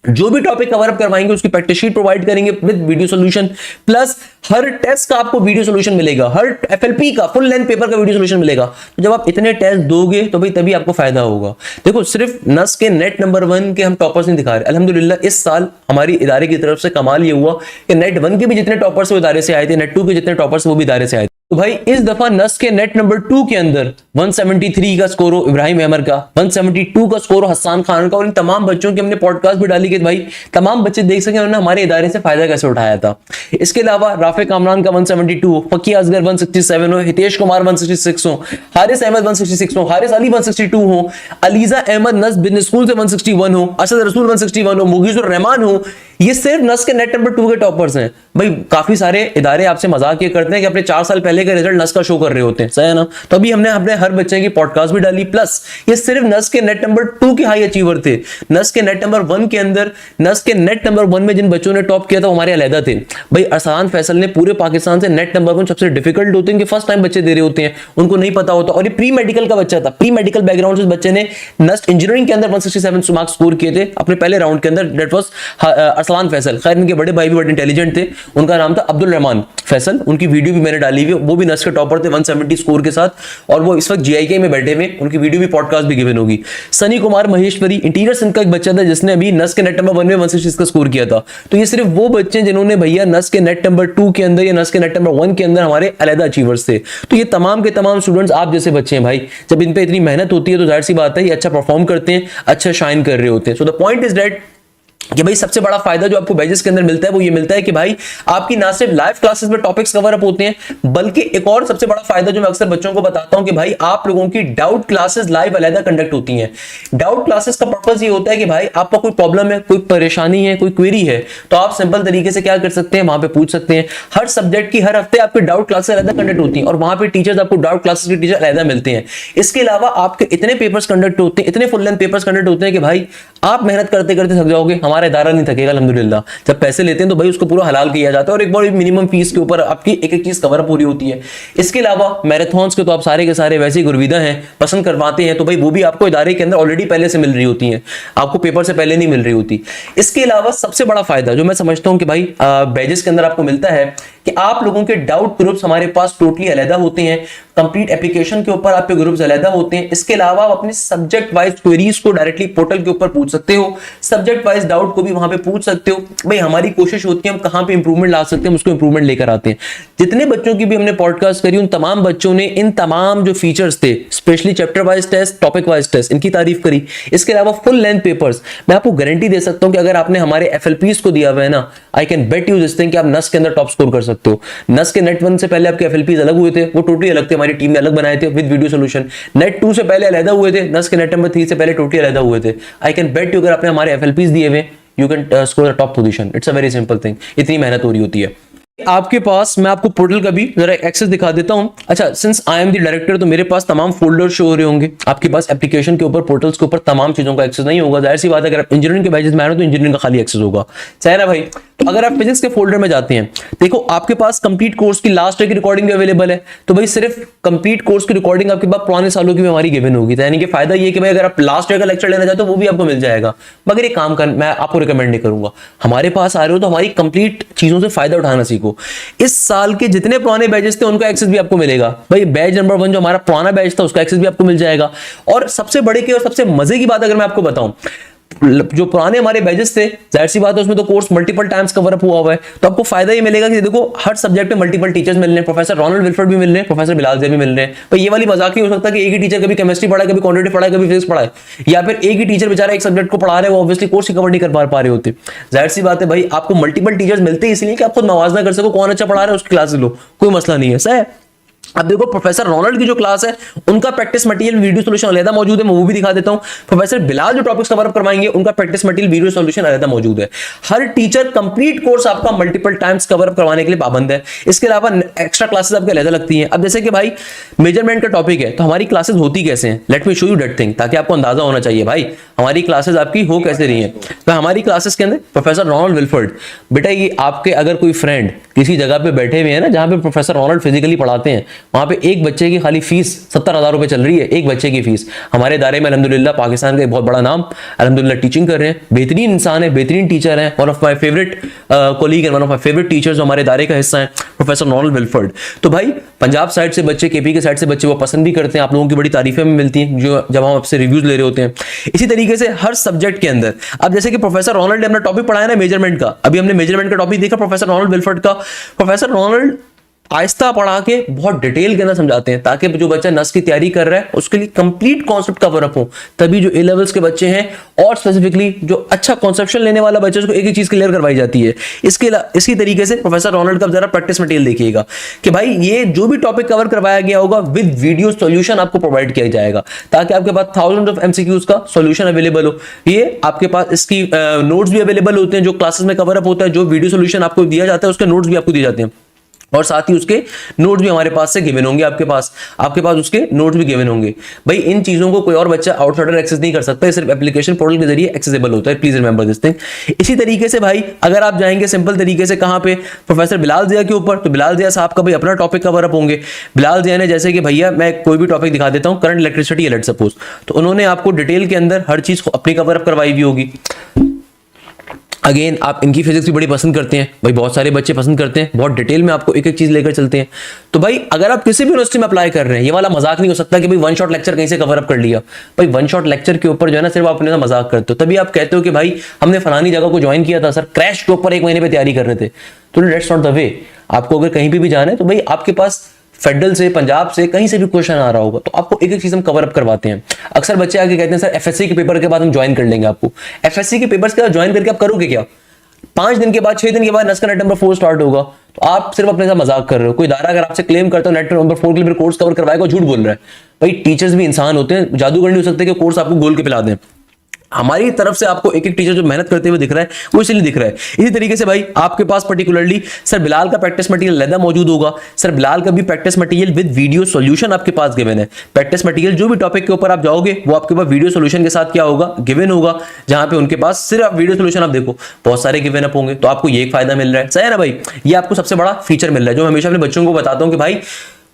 जो भी टॉपिक कवर अप करवाएंगे उसकी प्रैक्टिस शीट प्रोवाइड करेंगे विद वीडियो सॉल्यूशन, प्लस हर टेस्ट का आपको वीडियो सॉल्यूशन मिलेगा, हर एफएलपी का फुल लेंथ पेपर का वीडियो सॉल्यूशन मिलेगा। तो जब आप इतने टेस्ट दोगे तो भाई तभी आपको फायदा होगा। देखो सिर्फ नस के नेट नंबर 1 के हम टॉपर्स नहीं दिखा रहे, अल्हम्दुलिल्लाह इस साल हमारी इदारे की तरफ से कमाल ये हुआ कि नेट 1 के भी जितने टॉपर्स वो इदारे से आए थे, नेट 2 के जितने टॉपर्स वो भी इदारे से आए थे। तो भाई इस दफा नस के नेट नंबर 2 के अंदर 173 का स्कोर हो इब्राहिम अहमर का, 172 का स्कोर हो हसन खान का, और इन तमाम बच्चों की हमने पॉडकास्ट भी डाली कि भाई तमाम बच्चे देख सके उन्होंने हमारे इदारे से फायदा कैसे उठाया था। इसके अलावा राफे कामरान का 172 हो, फकी असगर 167 हो, हितेश कुमार 166 हो, हारिस अहमद 166 हो, हारिस अली 162 हो, अलीजा अहमद नस बिजनेस स्कूल से 161 हो, असद रसूल 161 हो, मुगीजुर रहमान हो। ये सिर्फ नस के नेट नंबर 2 के टॉपर्स हैं। भाई काफी सारे इदारे आपसे मजाक ये करते हैं कि अपने 4 साल पहले का रिजल्ट नस का शो कर रहे होते हैं, सही है ना। तो अभी हमने अपने हर बच्चे की पॉडकास्ट भी डाली, प्लस ये सिर्फ नस के नेट नंबर 2 के हाई अचीवर थे। नस के नेट नंबर 1 के अंदर, नस के नेट नंबर 1 में जिन बच्चों ने टॉप किया था हमारे अलहदा थे। भाई अरसान फैसल ने पूरे पाकिस्तान से नेट नंबर 1 सबसे डिफिकल्ट होते हैं कि फर्स्ट टाइम बच्चे दे रहे होते हैं, उनको नहीं पता होता, और ये प्री मेडिकल का बच्चा था, प्री मेडिकल बैकग्राउंड से बच्चे ने नस इंजीनियरिंग के अंदर 167 मार्क्स स्कोर किए थे अपने पहले राउंड के अंदर। That was Arsalan Faisal. खैर इनके बड़े भाई भी बड़े इंटेलिजेंट थे, उनका नाम था अब्दुल रहमान फैसल, उनकी वीडियो भी मैंने डाली हुई, वो भी नस के टॉपर थे 170 स्कोर के साथ, और वो इस वक्त जीआईके में बैठे हुए, उनकी वीडियो भी पॉडकास्ट भी गिवन होगी। सनी कुमार महेश्वरी इंटीरियर सिंध का एक बच्चा था जिसने अभी नस के नेट नंबर 1 में 166 का स्कोर किया था। तो ये सिर्फ वो बच्चे जिन्होंने भैया नस के नेट नंबर 2 के अंदर या नस के नेट नंबर 1 के अंदर हमारे अलहदा अचीवर्स थे। तो ये तमाम के तमाम स्टूडेंट्स आप जैसे बच्चे हैं भाई, जब इन पे इतनी मेहनत होती है तो जाहिर सी बात है ये अच्छा परफॉर्म करते हैं, अच्छा शाइन कर रहे होते हैं। So the point is that कि भाई सबसे बड़ा फायदा जो आपको बैचेस के अंदर मिलता है वो ये मिलता है कि भाई आपकी ना सिर्फ लाइव क्लासेस में टॉपिक्स कवर अप होते हैं, बल्कि एक और सबसे बड़ा फायदा जो मैं अक्सर बच्चों को बताता हूं कि भाई आप लोगों की डाउट क्लासेस लाइव अलग कंडक्ट होती हैं। डाउट क्लासेस का पर्पस ये होता है कि भाई आपका कोई प्रॉब्लम है, कोई परेशानी है, कोई क्वेरी है, तो आप सिंपल तरीके से क्या कर सकते हैं, वहां पे पूछ सकते हैं। हर सब्जेक्ट की हर हफ्ते आपकी डाउट क्लासेस अलग कंडक्ट होती हैं और वहां पे टीचर्स आपको डाउट क्लासेस के टीचर अलग मिलते हैं। इसके अलावा आपके इतने पेपर्स कंडक्ट होते हैं, इतने फुल लेंथ पेपर्स कंडक्ट होते हैं कि भाई आप मेहनत करते करते थक जाओगे, हमारा इदारा नहीं थकेगा अल्हम्दुलिल्लाह। जब पैसे लेते हैं तो भाई उसको पूरा हलाल किया जाता है और एक बार मिनिमम फीस के ऊपर आपकी एक एक चीज कवर पूरी होती है। इसके अलावा मैराथन्स के तो आप सारे के सारे वैसे ही गुरविदा हैं, पसंद करवाते हैं, तो भाई वो भी आपको इदारे के अंदर ऑलरेडी पहले से मिल रही होती हैं, आपको पेपर से पहले नहीं मिल रही होती। इसके अलावा सबसे बड़ा फायदा जो मैं समझता हूं कि भाई बैचेस के अंदर आपको मिलता है कि आप लोगों के डाउट ग्रुप्स हमारे पास टोटली अलहदा होते हैं, कंप्लीट एप्लीकेशन के ऊपर आपके ग्रुप्स अलहदा होते हैं। इसके अलावा आप अपने सब्जेक्ट वाइज क्वेरीज को डायरेक्टली पोर्टल के ऊपर पूछ सकते हो, सब्जेक्ट वाइज डाउट को भी वहां पे पूछ सकते हो। भाई हमारी कोशिश होती है हम कहां पे इंप्रूवमेंट ला सकते हैं, हम उसको इंप्रूवमेंट लेकर आते हैं। जितने बच्चों की भी हमने पॉडकास्ट करी उन तमाम बच्चों ने इन तमाम जो फीचर्स थे, specially chapter wise test, topic wise test, इनकी तारीफ करी। इसके अलावा फुल लेंथ पेपर्स, मैं आपको गारंटी दे सकता हूं कि अगर आपने हमारे एफएलपीज को दिया हुआ है ना, I can bet you this thing कि आप नस के अंदर टॉप स्कोर कर सकते हो। नस के नेट 1 से पहले आपके एफएलपीज अलग हुए थे, वो टोटली अलग थे, हमारी टीम ने अलग बनाए थे विद वीडियो सॉल्यूशन। नेट 2 से पहले अलग हुए थे, नस के नेट नंबर 3 से पहले टोटली अलग हुए थे। आई कैन बेट यू अगर आपने हमारे एफएलपीज दिए हुए, you can score the top position. It's a very simple thing, इतनी मेहनत हो रही होती है। आपके पास मैं आपको पोर्टल का भी जरा एक्सेस दिखा देता हूं। अच्छा, since I am the director तो मेरे पास तमाम फोल्डर शो हो रहे होंगे। आपके पास एप्लीकेशन के ऊपर, पोर्टल्स के ऊपर तमाम चीजों का एक्सेस नहीं होगा, जाहिर सी बात है। अगर आप इंजीनियरिंग के बैचेस में आ रहे हो तो इंजीनियरिंग का खाली एक्सेस होगा, चाहे ना भाई। तो अगर आप फिजिक्स के फोल्डर में जाते हैं, देखो आपके पास कंप्लीट कोर्स की लास्ट ईयर की रिकॉर्डिंग भी अवेलेबल है। तो भाई सिर्फ कंप्लीट कोर्स की रिकॉर्डिंग आपके पास पुराने सालों की भी हमारी गिवन होगी, यानी कि फायदा ये कि भाई अगर आप लास्ट ईयर का लेक्चर लेना चाहते हो वो भी आपको मिल जाएगा। मगर ये काम कर मैं आपको रिकमेंड नहीं करूंगा। हमारे पास आ रहे हो तो हमारी कंप्लीट चीजों से फायदा उठाना सीखो। इस साल के जितने पुराने बैचेस थे उनका एक्सेस भी आपको मिलेगा। भाई बैच नंबर 1 जो हमारा पुराना बैच था उसका एक्सेस भी आपको मिल जाएगा। और सबसे बड़े की और सबसे मजे की बात अगर मैं आपको बताऊं, जो पुराने हमारे बैचेस थे, जाहिर सी बात है उसमें तो course multiple times cover up हुआ है, तो आपको फायदा ये मिलेगा कि देखो हर सब्जेक्ट में मल्टीपल टीचर्स मिल रहे हैं। प्रोफेसर रोनाल्ड विल्फर्ड भी मिल रहे हैं, प्रोफेसर बिलाल ज़ैद भी मिल रहे हैं। भाई ये वाली मजाक नहीं हो सकता कि एक ही टीचर कभी केमिस्ट्री पढ़ाए, कभी क्वांटिटी पढ़ाए, कभी फिजिक्स पढ़ाए, या फिर एक ही टीचर बेचारा एक सब्जेक्ट को पढ़ा रहे हैं, वो ऑब्वियसली कोर्स ही कवर नहीं कर पा रहे होते। जाहिर सी बात है भाई आपको मल्टीपल टीचर्स मिलते हैं इसलिए कि आप खुद मवाजना कर सको, कौन अच्छा पढ़ा रहा है उसकी क्लास लो, कोई मसला नहीं है। सही है। अब देखो प्रोफेसर रोनाल्ड की जो क्लास है उनका प्रैक्टिस मटेरियल वीडियो सॉल्यूशन अलग मौजूद है, मैं वो भी दिखा देता हूं। प्रोफेसर बिलाल जो टॉपिक्स कवर अप करवाएंगे उनका प्रैक्टिस मटेरियल वीडियो सॉल्यूशन अलग मौजूद है। हर टीचर कंप्लीट कोर्स आपका मल्टीपल टाइम्स कवर अप करवाने के लिए पाबंद है। इसके अलावा एक्स्ट्रा क्लासेस आपके अलग लगती हैं। अब जैसे कि भाई मेजरमेंट का टॉपिक है तो हमारी क्लासेस होती कैसे हैं, let me show you that thing, ताकि आपको अंदाजा होना चाहिए भाई हमारी क्लासेस आपकी हो कैसे रही है। तो हमारी क्लासेस के अंदर प्रोफेसर रोनाल्ड विल्फर्ड, बेटा ये आपके अगर कोई फ्रेंड किसी जगह पे बैठे हुए हैं ना जहां पे प्रोफेसर रोनाल्ड फिजिकली पढ़ाते हैं, वहां पे एक बच्चे की खाली फीस 70,000 रुपए चल रही है, एक बच्चे की फीस। हमारे इदारे में अल्हम्दुलिल्लाह पाकिस्तान का एक बहुत बड़ा नाम अल्हम्दुलिल्लाह टीचिंग कर रहे हैं, बेहतरीन इंसान है, बेहतरीन टीचर है, one of my favourite colleague and one of my favourite teachers हमारे इदारे का हिस्सा है प्रोफेसर रोनाल्ड विल्फर्ड। तो भाई पंजाब साइड से बच्चे, केपी के साइड से बच्चे वो पसंद भी करते हैं, आप लोगों की बड़ी तारीफें भी मिलती हैं जो जब हम आपसे रिव्यूज ले रहे होते हैं। इसी तरीके से हर सब्जेक्ट के अंदर, अब जैसे कि प्रोफेसर रोनाल्ड ने अपना टॉपिक पढ़ाया ना मेजरमेंट का, अभी हमने मेजरमेंट का टॉपिक देखा प्रोफेसर रोनाल्ड विल्फर्ड का। प्रोफेसर रोनाल्ड आहिस्ता पढ़ा के बहुत डिटेल के अंदर समझाते हैं ताकि जो बच्चा नस की तैयारी कर रहा है उसके लिए कंप्लीट कॉन्सेप्ट कवर अप हो। तभी जो ए लेवल्स के बच्चे हैं और स्पेसिफिकली जो अच्छा कॉन्सेप्शन लेने वाला बच्चा उसको एक एक चीज क्लियर करवाई जाती है। इसी तरीके से प्रोफेसर रोनाल्ड का जरा प्रैक्टिस मटेरियल देखिएगा कि भाई ये जो भी टॉपिक कवर करवाया गया होगा विद वीडियो सॉल्यूशन आपको प्रोवाइड किया जाएगा ताकि आपके पास थाउजेंड ऑफ एमसीक्यूज का सॉल्यूशन अवेलेबल हो। ये आपके पास इसकी नोट्स भी अवेलेबल होते हैं जो क्लासेस में कवर अप होता है, जो वीडियो सॉल्यूशन आपको दिया जाता है उसके नोट्स भी आपको दिए जाते हैं और साथ ही उसके नोट्स भी हमारे पास से गिवन होंगे, आपके पास उसके नोट्स भी गिवन होंगे। भाई इन चीजों को कोई और बच्चा आउटसाइडर एक्सेस नहीं कर सकता, सिर्फ एप्लीकेशन पोर्टल के जरिए एक्सेसिबल होता है, प्लीज रिमेंबर दिस थिंग। इसी तरीके से भाई अगर आप जाएंगे सिंपल तरीके से कहां पे प्रोफेसर बिलाल ज़िया के ऊपर, तो बिलाल ज़िया साहब का भाई अपना टॉपिक कवर अप होंगे। बिलाल ज़िया ने जैसे कि भैया मैं कोई भी टॉपिक दिखा देता हूं, करंट इलेक्ट्रिसिटी है लेट सपोज, तो उन्होंने आपको डिटेल के अंदर हर चीज अपनी कवर अप करवाई हुई होगी। अगेन आप इनकी फिजिक्स भी बड़ी पसंद करते हैं भाई, बहुत सारे बच्चे पसंद करते हैं, बहुत डिटेल में आपको एक एक चीज लेकर चलते हैं। तो भाई अगर आप किसी भी यूनिवर्सिटी में अप्लाई कर रहे हैं, ये वाला मजाक नहीं हो सकता कि भाई वन शॉट लेक्चर कहीं से कवर अप कर लिया। भाई वन शॉट लेक्चर के ऊपर जो है ना सिर्फ आप अपने मजाक करते हो, तभी आप कहते हो कि भाई हमने फलानी जगह को ज्वाइन किया था सर, क्रैश के ऊपर 1 महीने पे तैयारी कर रहे थे। तो दैट्स नॉट द वे। आपको अगर कहीं भी जाना है तो भाई आपके पास फेडरल से, पंजाब से, कहीं से भी क्वेश्चन आ रहा होगा, तो आपको एक एक चीज हम कवर अप करवाते हैं। अक्सर बच्चे आके कहते हैं सर एफएससी के पेपर के बाद हम ज्वाइन कर लेंगे आपको। एफएससी के पेपर्स के बाद ज्वाइन करके आप करोगे क्या? 5 दिन के बाद, 6 दिन के बाद नस्का नेट नंबर 4 स्टार्ट होगा, तो आप सिर्फ अपने साथ मजाक कर रहे हो। कोई इदारा अगर आपसे क्लेम करता है नेट नंबर 4 के लिए कोर्स कवर करवाएगा, झूठ बोल रहा है। भाई टीचर्स भी इंसान होते हैं, जादूगर नहीं हो सकते कि कोर्स आपको गोल के पिला दें। हमारी तरफ से आपको एक एक टीचर जो मेहनत करते हुए दिख रहा है वो इसलिए दिख रहा है। इसी तरीके से भाई आपके पास पर्टिकुलरली सर बिलाल का प्रैक्टिस मटेरियल अलग मौजूद होगा। सर बिलाल का भी practice material with video solution आपके पास गिवन है। प्रैक्टिस मटेरियल जो भी टॉपिक के ऊपर आप जाओगे वो आपके पास वीडियो सॉल्यूशन के साथ क्या होगा, गिवन होगा, जहां पे उनके पास सिर्फ वीडियो सॉल्यूशन आप देखो बहुत सारे गिवन अप होंगे, तो आपको ये एक फायदा मिल रहा है। सही है ना भाई? ये आपको सबसे बड़ा फीचर मिल रहा है, जो मैं हमेशा अपने बच्चों को बताता हूं कि भाई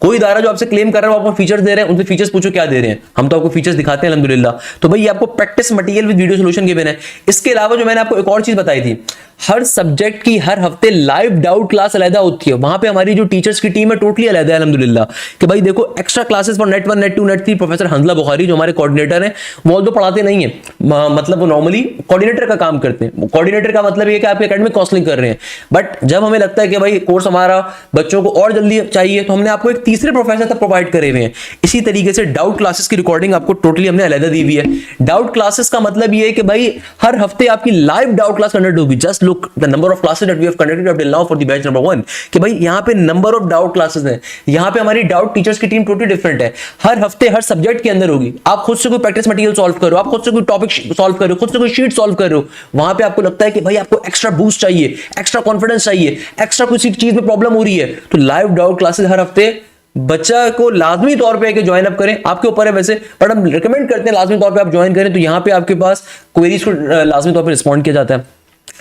कोई इदारा जो आपसे क्लेम कर रहा है वो आपको फीचर्स दे रहे हैं, उनसे फीचर्स पूछो क्या दे रहे हैं, हम तो आपको फीचर्स दिखाते हैं अल्हम्दुलिल्लाह। तो भाई ये आपको practice material with video solution given है। इसके अलावा जो मैंने आपको एक और चीज बताई थी, हर सब्जेक्ट की हर हफ्ते लाइव डाउट क्लास अलग होती है। वहां पे हमारी जो टीचर्स की टीम है टोटली अलग है अल्हम्दुलिल्लाह। कि भाई देखो extra classes for net 1, net 2, net 3 professor Hanzala Bukhari जो हमारे कोऑर्डिनेटर हैं वो तो पढ़ाते नहीं है, मतलब वो नॉर्मली कोऑर्डिनेटर का काम करते हैं। कोऑर्डिनेटर का मतलब ये कि आपके एकेडमिक काउंसलिंग कर रहे हैं, बट जब हमें लगता है कि भाई कोर्स हमारा बच्चों को और जल्दी चाहिए तो हमने आपको एक तीसरे प्रोफेसर तक प्रोवाइड करे हुए हैं। इसी तरीके से डाउट क्लासेस की रिकॉर्डिंग आपको टोटली हमने अलग दी हुई है। डाउट क्लासेस का मतलब ये है कि भाई हर हफ्ते आपकी लाइव डाउट क्लास कंडक्ट होगी। Just look the number of classes that we have conducted up till now for the batch number 1 कि भाई यहाँ पे नंबर ऑफ डाउट क्लासेस हैं। यहाँ पे हमारी डाउट टीचर्स की टीम टोटली डिफरेंट है, हर हफ्ते हर सब्जेक्ट के अंदर होगी। आप खुद से कोई प्रैक्टिस मटेरियल सॉल्व करो, आप खुद से कोई टॉपिक सॉल्व करो, खुद से कोई शीट सॉल्व करो, वहां पे आपको लगता है कि भाई आपको एक्स्ट्रा बूस्ट चाहिए, एक्स्ट्रा कॉन्फिडेंस चाहिए, एक्स्ट्रा किसी चीज में प्रॉब्लम हो रही है, तो लाइव डाउट क्लासेस हर हफ्ते बच्चा को लाजमी तौर पे कि ज्वाइन अप करें। आपके ऊपर है वैसे, बट हम रिकमेंड करते हैं लाजमी तौर पे आप ज्वाइन करें। तो यहाँ पे आपके पास क्वेरीज को लाजमी तौर पे रिस्पॉन्ड किया जाता है,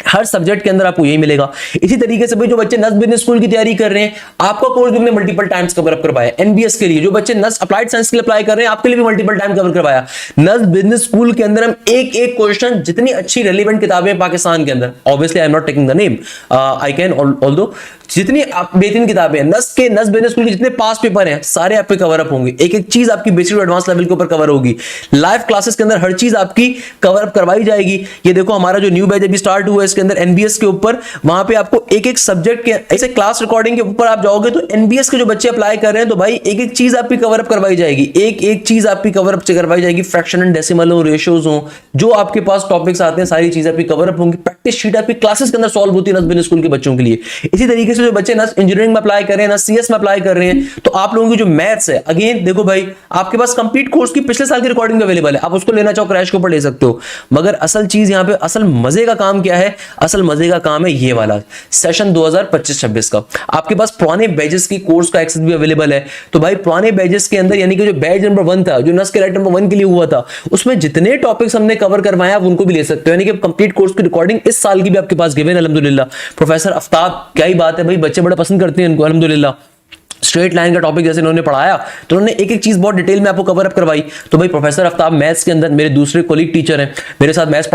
हर सब्जेक्ट के अंदर आपको यही मिलेगा। इसी तरीके से भाई जो बच्चे नस बिजनेस स्कूल की तैयारी कर रहे हैं, आपका कोर्स भी हमने मल्टीपल टाइम्स कवर अप करवाया। एनबीएस के लिए जो बच्चे नस अप्लाइड साइंस के लिए अप्लाई कर रहे हैं, आपके लिए भी मल्टीपल टाइम कवर करवाया। नस बिजनेस स्कूल के अंदर हम एक एक क्वेश्चन, जितनी अच्छी रेलिवेंट किताबें पाकिस्तान के अंदर, obviously I am not taking the name, I can although, जितनी बेहतरीन किताबें नस बिजनेस स्कूल के जितने पास पेपर हैं सारे आप पे कवर अप होंगे। एक एक चीज आपकी बेसिक टू एडवांस लेवल के ऊपर कवर होगी। लाइव क्लासेस के अंदर हर चीज आपकी कवर अप करवाई जाएगी। ये देखो हमारा जो न्यू बैच अभी स्टार्ट हुआ है इसके अंदर एनबीएस के ऊपर, वहां पे आपको एक एक सब्जेक्ट के ऐसे क्लास रिकॉर्डिंग के ऊपर आप जाओगे तो एनबीएस के जो बच्चे अप्लाई कर रहे हैं तो भाई एक एक चीज आपकी कवर अप करवाई जाएगी, एक एक चीज आपकी कवर अप करवाई जाएगी। फ्रैक्शन एंड डेसिमल हो, रेशियोज हो, जो आपके पास टॉपिक्स आते हैं सारी चीज आपकी कवर अप होंगी। प्रैक्टिस शीट आपकी क्लासेस के अंदर सॉल्व होती है नस बिजनेस स्कूल के बच्चों के लिए। इसी तरीके से जो बच्चे नस इंजीनियरिंग में अप्लाई कर रहे हैं, नस सीएस में अप्लाई कर रहे हैं, तो आप लोगों की जो मैथ्स है, अगेन देखो भाई आपके पास कंप्लीट कोर्स की पिछले साल की रिकॉर्डिंग अवेलेबल है, आप उसको लेना चाहो क्रैश के ऊपर ले सकते हो। मगर असल चीज यहाँ पे, असल मजे का काम क्या है? असल मजे का काम है ये वाला सेशन 2025-26 का। आपके पास पुराने बैचेस की कोर्स का एक्सेस भी अवेलेबल है। तो भाई पुराने बैचेस के अंदर यानी कि जो बैच नंबर 1 था, जो नस के राइट नंबर 1 के लिए हुआ था, उसमें जितने टॉपिक्स हमने कवर करवाए आप उनको भी ले सकते हो। यानी कि कंप्लीट कोर्स की रिकॉर्डिंग इस साल की भी आपके पास गिवन है अल्हम्दुलिल्लाह। प्रोफेसर आफ्ताब, क्या ही बात है भाई, बच्चे बड़ा पसंद करते हैं इनको अल्हम्दुलिल्लाह। स्ट्रेट लाइन का टॉपिक जैसे इन्होंने पढ़ाया तो उन्होंने एक एक चीज बहुत डिटेल में आपको कवर अप करवाई। तो भाई प्रोफेसर आफ्ताब मैथ्स के अंदर मेरे दूसरे कोलीग टीचर हैं, मेरे साथ मैथ्स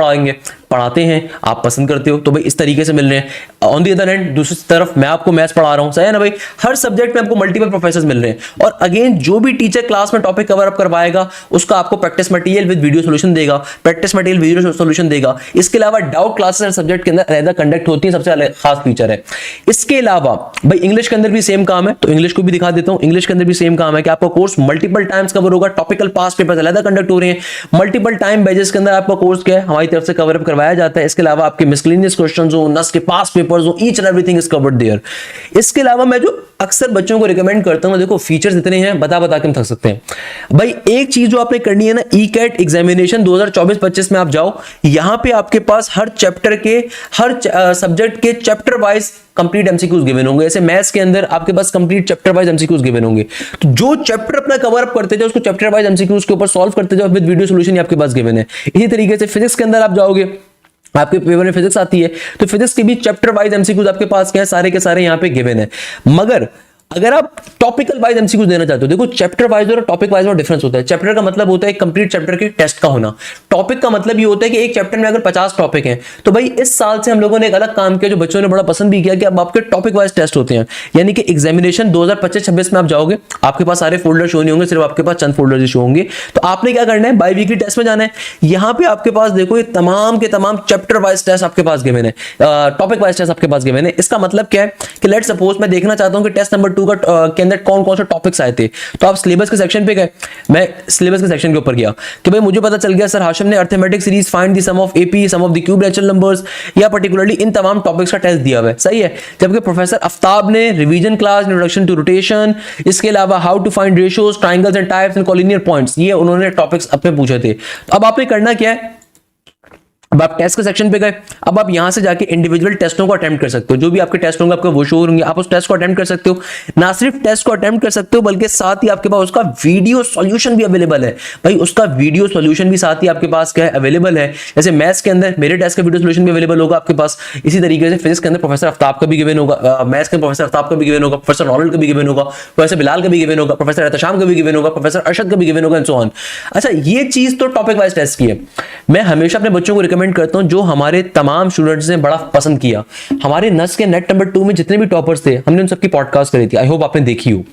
पढ़ाते हैं, आप पसंद करते हो, तो भाई इस तरीके से मिल रहे हैं। ऑन दी अदर हैंड दूसरी तरफ मैं आपको मैथ्स पढ़ा रहा हूं, सही है ना भाई? हर सब्जेक्ट में आपको मल्टीपल प्रोफेसर्स मिल रहे हैं। और अगेन जो भी टीचर क्लास में टॉपिक कवर अप करवाएगा उसका आपको practice material with video solution देगा, प्रैक्टिस मटेरियल वीडियो सॉल्यूशन देगा। इसके अलावा डाउट क्लासेस हर सब्जेक्ट के अंदर अलग कंडक्ट होती है, सबसे अलग खास फीचर है। इसके अलावा भाई इंग्लिश के अंदर भी सेम काम है, तो इंग्लिश को भी दिखा देता हूं। इंग्लिश के अंदर भी सेम काम है कि आपका कोर्स मल्टीपल टाइम्स कवर होगा, टॉपिकल पास्ट पेपर्स अलग कंडक्ट हो रहे हैं, मल्टीपल टाइम बैचेस के अंदर आपका कोर्स क्या है हमारी तरफ से कवर अप करवाया जाता है। इसके अलावा आपके मिसलेनियस क्वेश्चंस हो, नस के पास्ट पेपर्स हो, each and everything is covered there. इसके अलावा मैं जो अक्सर बच्चों को रिकमेंड करता हूं, देखो फीचर्स इतने हैं बता के हम थक सकते हैं भाई। एक चीज जो आपने करनी है ना, ई कैट एग्जामिनेशन 2024-25 में आप जाओ, यहां पे आपके पास हर चैप्टर के, हर सब्जेक्ट के chapter wise complete MCQs given होंगे। ऐसे मैथ्स के अंदर आपके पास complete chapter wise MCQs given होंगे, तो जो चैप्टर अपना कवर अप करते जाओ उसको चैप्टर वाइज एमसीक्यूज के ऊपर सॉल्व करते जाओ विद वीडियो सॉल्यूशन आपके पास गिवन है। इसी तरीके से फिजिक्स के अंदर आप जाओगे, आपके पेपर में फिजिक्स आती है तो फिजिक्स के भी चैप्टर वाइज एमसीक्यूज आपके पास क्या है, सारे के सारे यहाँ पे गिवन है। मगर अगर आप टॉपिकल वाइज एमसीक्यूज देना चाहते हो, देखो चैप्टर वाइज और टॉपिक वाइज में डिफरेंस होता है। चैप्टर का मतलब होता है कंप्लीट चैप्टर के टेस्ट का होना, टॉपिक का मतलब ये होता है कि एक चैप्टर में अगर 50 टॉपिक हैं तो भाई इस साल से हम लोगों ने एक अलग काम किया जो बच्चों ने बड़ा पसंद भी किया कि अब आपके टॉपिक वाइज टेस्ट होते हैं। यानी कि एग्जामिनेशन 2025-26 में आप जाओगे, आपके पास सारे फोल्डर शो नहीं होंगे, सिर्फ आपके पास चंद फोल्डर ही शो होंगे। तो आपने क्या करना है, बाई वीकली टेस्ट में जाना है। यहाँ पे आपके पास देखो ये तमाम के तमाम चैप्टर वाइज टेस्ट आपके पास गिवन है, टॉपिक वाइज टेस्ट आपके पास गिवन है। इसका मतलब क्या है कि लेट सपोज मैं देखना चाहता हूं कि टेस्ट नंबर 2 टू के अंदर कौन कौन से टॉपिक्स आए थे, तो आप सिलेबस के सेक्शन पे गए, मैं सिलेबस के सेक्शन के ऊपर गया कि भाई मुझे पता चल गया सर हाशिम ने arithmetic series, find the sum of AP, sum of the cube natural numbers, या पर्टिकुलरली इन तमाम टॉपिक्स का टेस्ट दिया हुआ है, सही है। जबकि प्रोफेसर आफ्ताब ने revision class, introduction to rotation, इसके अलावा how to find ratios, triangles and types and collinear points, ये उन्होंने टॉपिक्स अपने पूछे थे। तो अब आपने करना क्या है, अब आप टेस्ट के सेक्शन पे गए, अब आप यहां से जाके इंडिविजुअल टेस्टों को अटेम्प्ट कर सकते हो, जो भी आपके टेस्ट होंगे आपके वो शो होंगे, आप उस टेस्ट को अटेम्प्ट कर सकते हो। ना सिर्फ टेस्ट को अटेम्प्ट कर सकते हो बल्कि साथ ही आपके पास उसका वीडियो सॉल्यूशन भी अवेलेबल है। भाई उसका वीडियो सॉल्यूशन भी साथ ही आपके पास क्या है, अवेलेबल है। जैसे मैथ्स के अंदर मेरे टेस्ट का वीडियो सॉल्यूशन भी अवेलेबल होगा आपके पास, इसी तरीके से फिजिक्स के अंदर प्रोफेसर आफ्ताब का भी गिवन होगा, मैथ्स के प्रोफेसर आफ्ताब का भी गिवन होगा, प्रोफेसर रॉनल्ड का भी गिवन होगा, प्रोफेसर बिलाल का भी गिवन होगा, प्रोफेसर एहतशाम का भी गिवन होगा, प्रोफेसर अरशद का भी गिवन होगा एंड सो ऑन। अच्छा, ये चीज तो टॉपिक वाइज टेस्ट की है। मैं हमेशा अपने बच्चों को रिकमेंड करता हूं, जो हमारे तमाम स्टूडेंट्स ने बड़ा पसंद किया, हमारे नस के नेट नंबर 2 में जितने भी टॉपर्स थे, हमने उन सबकी पॉडकास्ट करी थी, आई होप आपने देखी हो।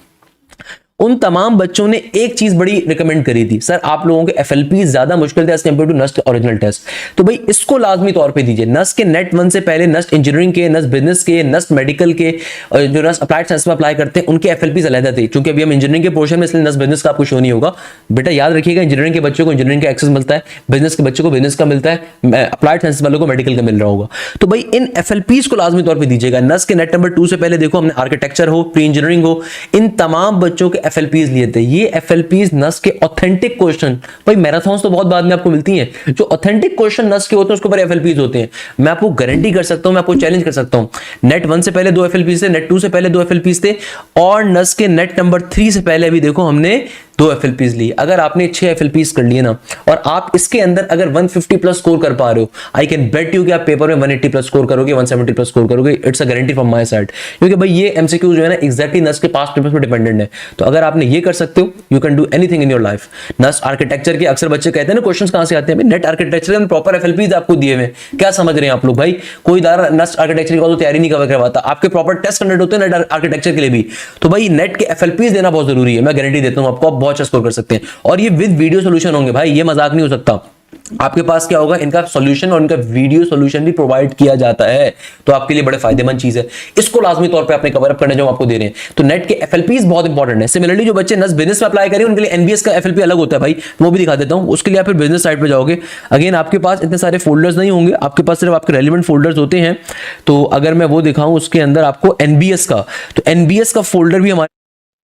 उन तमाम बच्चों ने एक चीज बड़ी रिकमेंड करी थी, सर आप लोगों के एफएलपी ज्यादा मुश्किल थे as compare to NUST original test, तो भाई इसको लाजमी तौर पे दीजिए। नस्ट के नेट 1 से पहले नस्ट इंजीनियरिंग के, नस्ट बिजनेस के, नस्ट मेडिकल के, जो नस्ट अप्लाइड साइंस में अप्लाई करते हैं उनके एफएलपी अलग थे, क्योंकि अभी हम इंजीनियरिंग के पोर्शन में, इसलिए नस्ट बिजनेस का आपको शो नहीं होगा। बेटा याद रखिएगा, इंजीनियरिंग के बच्चों को इंजीनियरिंग का एक्सेस मिलता है, बिजनेस के बच्चों को बिजनेस का मिलता है, अप्लाइड साइंस वालों को मेडिकल का मिल रहा होगा। तो भाई इन एफएलपीज को लाजमी तौर पर दीजिएगा। नस्ट के नेट नंबर 2 से पहले देखो हमने आर्किटेक्चर हो, प्री इंजीनियरिंग हो, इन तमाम बच्चों के एफएलपीज लिए थे। ये एफएलपीज नस के ऑथेंटिक क्वेश्चन, भाई मैराथन्स तो बहुत बाद में आपको मिलती हैं, जो ऑथेंटिक क्वेश्चन नस के होते हैं उसके ऊपर एफएलपीज होते हैं। मैं आपको गारंटी कर सकता हूं, मैं आपको चैलेंज कर सकता हूं, नेट 1 से पहले 2 एफएलपीज थे, नेट 2 से पहले 2 एफएलपीज थे, और नस के नेट नंबर 3 से पहले भी देखो हमने 2 एफएलपीज ली। अगर आपने 6 एफएलपीज कर लिए ना, और आप इसके अंदर अगर 150 प्लस स्कोर कर पा रहे हो, आई कैन बेट यू कि आप पेपर में 180 प्लस स्कोर करोगे, 170 प्लस स्कोर करोगे। It's a guarantee from my side, क्योंकि भाई ये एमसीक्यू जो है ना एग्जैक्टली नस के पास्ट पेपर्स पे डिपेंडेंट है। तो अगर आपने ये कर सकते हो, you can do anything in your life. नस आर्किटेक्चर के अक्सर बच्चे कहते हैं ना क्वेश्चंस कहां से आते हैं, नेट आर्किटेक्चर में प्रॉपर एफएलपीज आपको दिए हुए, क्या समझ रहे हैं आप लोग? भाई कोई दारा नस आर्किटेक्चर की तैयारी नहीं करवाता, आपके प्रॉपर टेस्ट कंडक्ट होते हैं नेट आर्किटेक्चर के लिए भी। तो भाई नेट के एफएलपीज देना बहुत जरूरी है, मैं गारंटी देता हूं आपको, आप बहुत अच्छा स्कोर कर सकते हैं। और ये विद वीडियो सॉल्यूशन होंगे भाई, ये मजाक नहीं हो सकता। आपके पास क्या होगा, इनका सॉल्यूशन और इनका वीडियो सॉल्यूशन भी प्रोवाइड किया जाता है, तो आपके लिए बड़े फायदेमंद चीज है। इसको लाजमी तौर पे अपने कवर अप करने जो आपको दे रहे हैं। तो नेट के एफएलपीज बहुत इंपॉर्टेंट है। सिमिलरली जो बच्चे नस बिजनेस में अप्लाई करें उनके लिए एनबीएस का एफएलपी अलग होता है भाई, वो भी दिखा देता हूं। उसके लिए आप फिर बिजनेस साइड पे जाओगे, अगेन आपके पास इतने सारे फोल्डर्स नहीं होंगे, आपके पास सिर्फ आपके रेलिवेंट फोल्डर्स होते हैं। तो अगर मैं वो दिखाऊं उसके अंदर आपको एनबीएस का, तो एनबीएस का फोल्डर भी हमारे,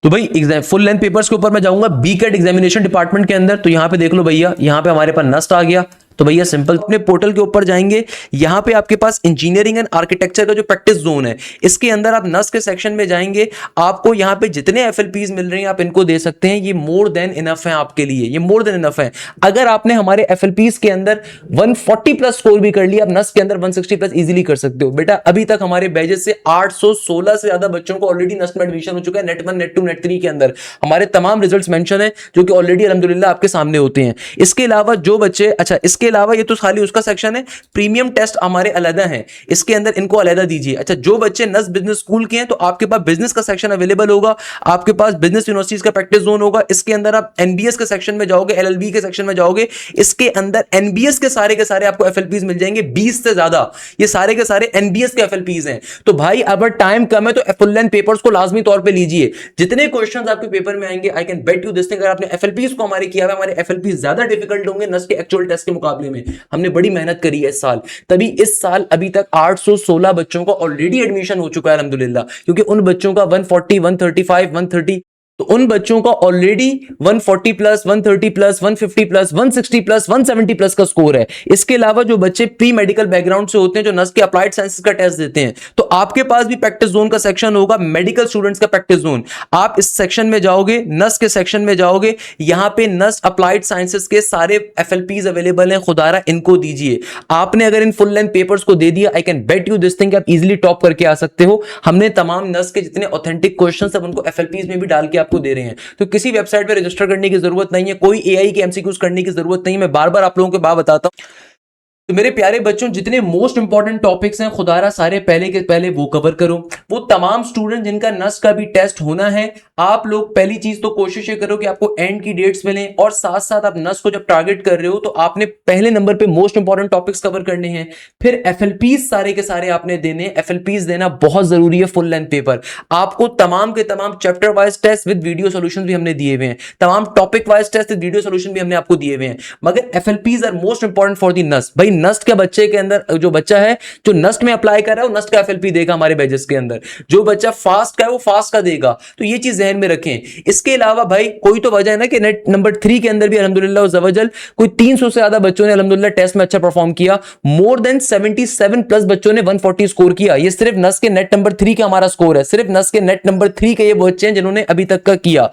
तो भाई एग्जाम फुल लेंथ पेपर्स के ऊपर मैं जाऊंगा बीकेट एग्जामिनेशन डिपार्टमेंट के अंदर। तो यहां पे देख लो भैया, यहां पे हमारे पास नस्ट आ गया। तो भैया सिंपल अपने पोर्टल के ऊपर जाएंगे, यहां पे आपके पास इंजीनियरिंग एंड आर्किटेक्चर का जो प्रैक्टिस जोन है, इसके अंदर आप नस के सेक्शन में जाएंगे, आपको यहां पे जितने एफएलपीज मिल रहे हैं आप इनको दे सकते हैं। ये मोर देन इनफ है आपके लिए, ये मोर देन इनफ है। अगर आपने हमारे एफएलपीज के अंदर 140 प्लस स्कोर भी कर लिया, आप नस के अंदर 160 प्लस इजीली कर सकते हो। बेटा अभी तक हमारे बैचेस से 816 से ज्यादा बच्चों को ऑलरेडी नस में एडमिशन हो चुका है, नेट 1, नेट 2, नेट 3 के अंदर। हमारे तमाम रिजल्ट्स मेंशन है जो कि ऑलरेडी अल्हम्दुलिल्लाह आपके सामने होते हैं। इसके अलावा जो बच्चे, अच्छा इसके अलावा ये तो खाली उसका सेक्शन है, प्रीमियम टेस्ट हमारे अलग हैं, इसके अंदर इनको अलग दीजिए। अच्छा जो बच्चे नस बिजनेस स्कूल के हैं तो आपके पास बिजनेस का सेक्शन अवेलेबल होगा, आपके पास बिजनेस यूनिवर्सिटीज का प्रैक्टिस जोन होगा। इसके अंदर आप एनबीएस के सेक्शन में जाओगे, एलएलबी के सेक्शन में जाओगे, इसके अंदर एनबीएस के सारे आपको एफएलपीज मिल जाएंगे 20 से ज्यादा। ये सारे एनबीएस के एफएलपीज हैं। तो भाई अगर टाइम कम है तो फुल लेंथ पेपर्स को लाजमी तौर पे लीजिए। जितने क्वेश्चंस आपके पेपर में आएंगे, I can bet you this thing, अगर आपने एफएलपीज को हमारे किया है, हमारे एफएलपीज ज्यादा डिफिकल्ट होंगे नस के एक्चुअल टेस्ट के मुकाबले में। हमने बड़ी मेहनत करी है इस साल, तभी इस साल अभी तक 816 बच्चों को ऑलरेडी एडमिशन हो चुका है अल्हम्दुलिल्लाह, क्योंकि उन बच्चों का 140, 135, 130, तो उन बच्चों का already 140 plus, 130 plus, 150 plus, 160 plus, 170 plus का स्कोर है। इसके अलावा जो बच्चे प्री मेडिकल बैकग्राउंड से होते हैं, जो नस के अप्लाइड साइंसेस का टेस्ट देते हैं, तो आपके पास भी प्रैक्टिस जोन का सेक्शन होगा, मेडिकल स्टूडेंट्स का प्रैक्टिस जोन। आप इस सेक्शन में जाओगे, नस के सेक्शन में जाओगे, यहां पे नस अप्लाइड साइंसेस के सारे एफएलपीज अवेलेबल हैं, खुदारा इनको दीजिए। आपने अगर इन फुल लेंथ पेपर्स को दे दिया, I can bet you this thing, आप इजीली टॉप करके आ सकते हो। हमने तमाम नस के जितने ऑथेंटिक क्वेश्चंस हैं उनको एफएलपीज में भी डाल के आपको दे रहे हैं। तो किसी वेबसाइट पे रजिस्टर करने की जरूरत नहीं है, कोई एआई के एमसीक्यूज करने की जरूरत नहीं है। मैं बार बार आप लोगों को बात बताता हूं। तो मेरे प्यारे बच्चों, जितने मोस्ट इंपॉर्टेंट टॉपिक्स हैं खुदारा सारे पहले के पहले वो कवर करो। वो तमाम स्टूडेंट जिनका नस का भी टेस्ट होना है, आप लोग पहली चीज तो कोशिश ये करो कि आपको एंड की डेट्स मिलें, और साथ साथ आप नस को जब टारगेट कर रहे हो तो आपने पहले नंबर पे मोस्ट इंपॉर्टेंट टॉपिक्स कवर करने हैं। फिर एफएलपीज सारे के सारे आपने देने, एफएलपीज देना बहुत जरूरी है। फुल लेंथ पेपर आपको तमाम के तमाम chapter wise test with video solution भी हमने दिए हुए हैं, तमाम topic wise test with video solution भी हमने आपको दिए हुए हैं। मगर FLPs are most important for the NEST. भाई नस्ट के बच्चे के अंदर जो बच्चा है जो नस्ट में अप्लाई कर रहा है वो नस्ट का एफएलपी देगा हमारे बैचेस के अंदर, जो बच्चा फास्ट का है वो फास्ट का देगा। तो ये चीज ध्यान में रखें। इसके अलावा भाई कोई तो वजह है ना कि नेट नंबर 3 के अंदर भी अल्हम्दुलिल्लाह ज़वजल कोई 300 से ज्यादा बच्चों ने अल्हम्दुलिल्लाह टेस्ट में अच्छा परफॉर्म किया। मोर देन 77 प्लस बच्चों ने 140 स्कोर किया। ये सिर्फ नस के नेट नंबर 3 का हमारा स्कोर है, सिर्फ नस के नेट नंबर 3 के ये बच्चे हैं जिन्होंने अभी तक का किया।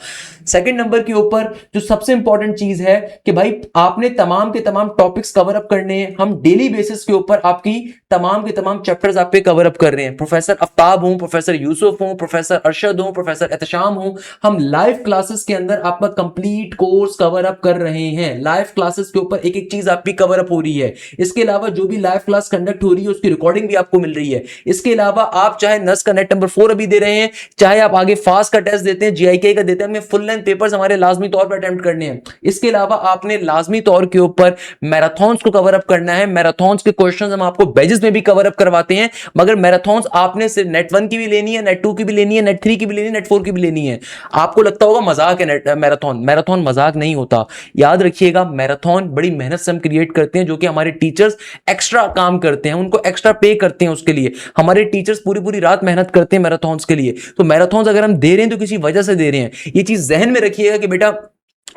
सेकंड नंबर के ऊपर जो सबसे इंपॉर्टेंट चीज है कि भाई आपने तमाम के तमाम टॉपिक्स कवर अप करने हैं। हम डेली बेसिस के ऊपर आपकी तमाम के तमाम चैप्टर्स आप पे कवर अप कर रहे हैं। प्रोफेसर आफ्ताब हूं, प्रोफेसर यूसुफ हूं, प्रोफेसर अरशद हूं, प्रोफेसर एहतशाम हूं, हम लाइव क्लासेस के अंदर आपका कंप्लीट कोर्स कवर अप कर रहे हैं। लाइव क्लासेस के ऊपर एक एक चीज आपकी कवर अप हो रही है। इसके अलावा जो भी लाइव क्लास कंडक्ट हो रही है उसकी रिकॉर्डिंग भी आपको मिल रही है। इसके अलावा आप चाहे नस का नेट नंबर 4 अभी दे रहे हैं, चाहे आप आगे फास्ट का टेस्ट देते हैं, जीआईके का देते हैं, हमें फुल लेंथ पेपर्स हमारे लाजमी तौर पर अटेम्प्ट करने हैं। इसके अलावा आपने लाजमी तौर के ऊपर मैराथन्स को कवर अप करना है। मैराथन्स के क्वेश्चंस हम आपको बैजेस में भी कवर अप करवाते हैं, मगर मैराथन्स आपने सिर्फ नेट 1 की भी लेनी है, नेट 2 की भी लेनी है, नेट 3 की भी लेनी है, नेट 4 की भी लेनी है। आपको लगता होगा मजाक है नेट मैराथन, मैराथन मजाक नहीं होता। याद रखिएगा मैराथन बड़ी मेहनत से हम क्रिएट करते हैं, जो कि हमारे टीचर्स एक्स्ट्रा काम करते हैं, उनको एक्स्ट्रा पे करते हैं उसके लिए। हमारे टीचर्स पूरी पूरी रात मेहनत करते हैं मैराथन्स के लिए। तो मैराथन्स अगर हम दे रहे हैं तो किसी वजह से दे रहे हैं। ये चीज जहन में रखिएगा कि बेटा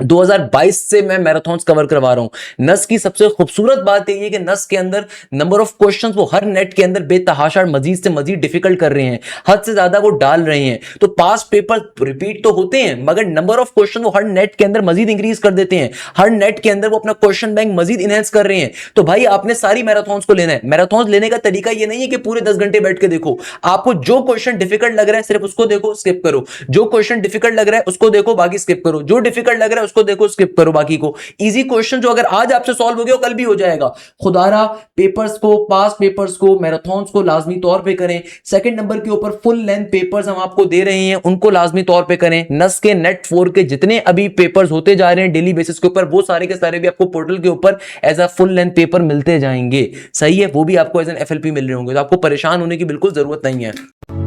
2022 से मैं मैराथन्स कवर करवा रहा हूं। नस की सबसे खूबसूरत बात यह है कि नस के अंदर नंबर ऑफ क्वेश्चंस वो हर नेट के अंदर बेतहाशा मजीद से मजीद डिफिकल्ट कर रहे हैं, हद से ज्यादा वो डाल रहे हैं। तो पास पेपर रिपीट तो होते हैं, मगर नंबर ऑफ क्वेश्चन वो हर नेट के अंदर मजीद इंक्रीज कर देते हैं। हर नेट के अंदर वो अपना क्वेश्चन बैंक मजीद इनहेंस कर रहे हैं। तो भाई आपने सारी मैराथन्स को लेना है। मैराथन्स लेने का तरीका ये नहीं है कि पूरे 10 घंटे बैठ के देखो। आपको जो क्वेश्चन डिफिकल्ट लग रहा है सिर्फ उसको देखो, स्किप करो। जो क्वेश्चन डिफिकल्ट लग रहा है उसको देखो, बाकी स्किप करो। जो डिफिकल्ट लग रहा है उसको देखो, स्किप करो, बाकी को। इजी क्वेश्चन जो अगर आज आपसे सॉल्व हो गया कल भी हो जाएगा। खुदारा पेपर्स को, पास पेपर्स को, मैराथन्स को लाजमी तौर पे करें। सेकंड नंबर के ऊपर फुल लेंथ पेपर्स हम आपको दे रहे हैं, उनको लाजमी तौर पे करें। नस के नेट 4 के जितने अभी पेपर्स होते जा रहे हैं डेली बेसिस के ऊपर, वो सारे के सारे भी आपको पोर्टल के ऊपर as a full length paper मिलते जाएंगे। सही है, वो भी आपको एज एन एफएलपी मिल रहे होंगे, तो आपको परेशान होने की बिल्कुल जरूरत नहीं है।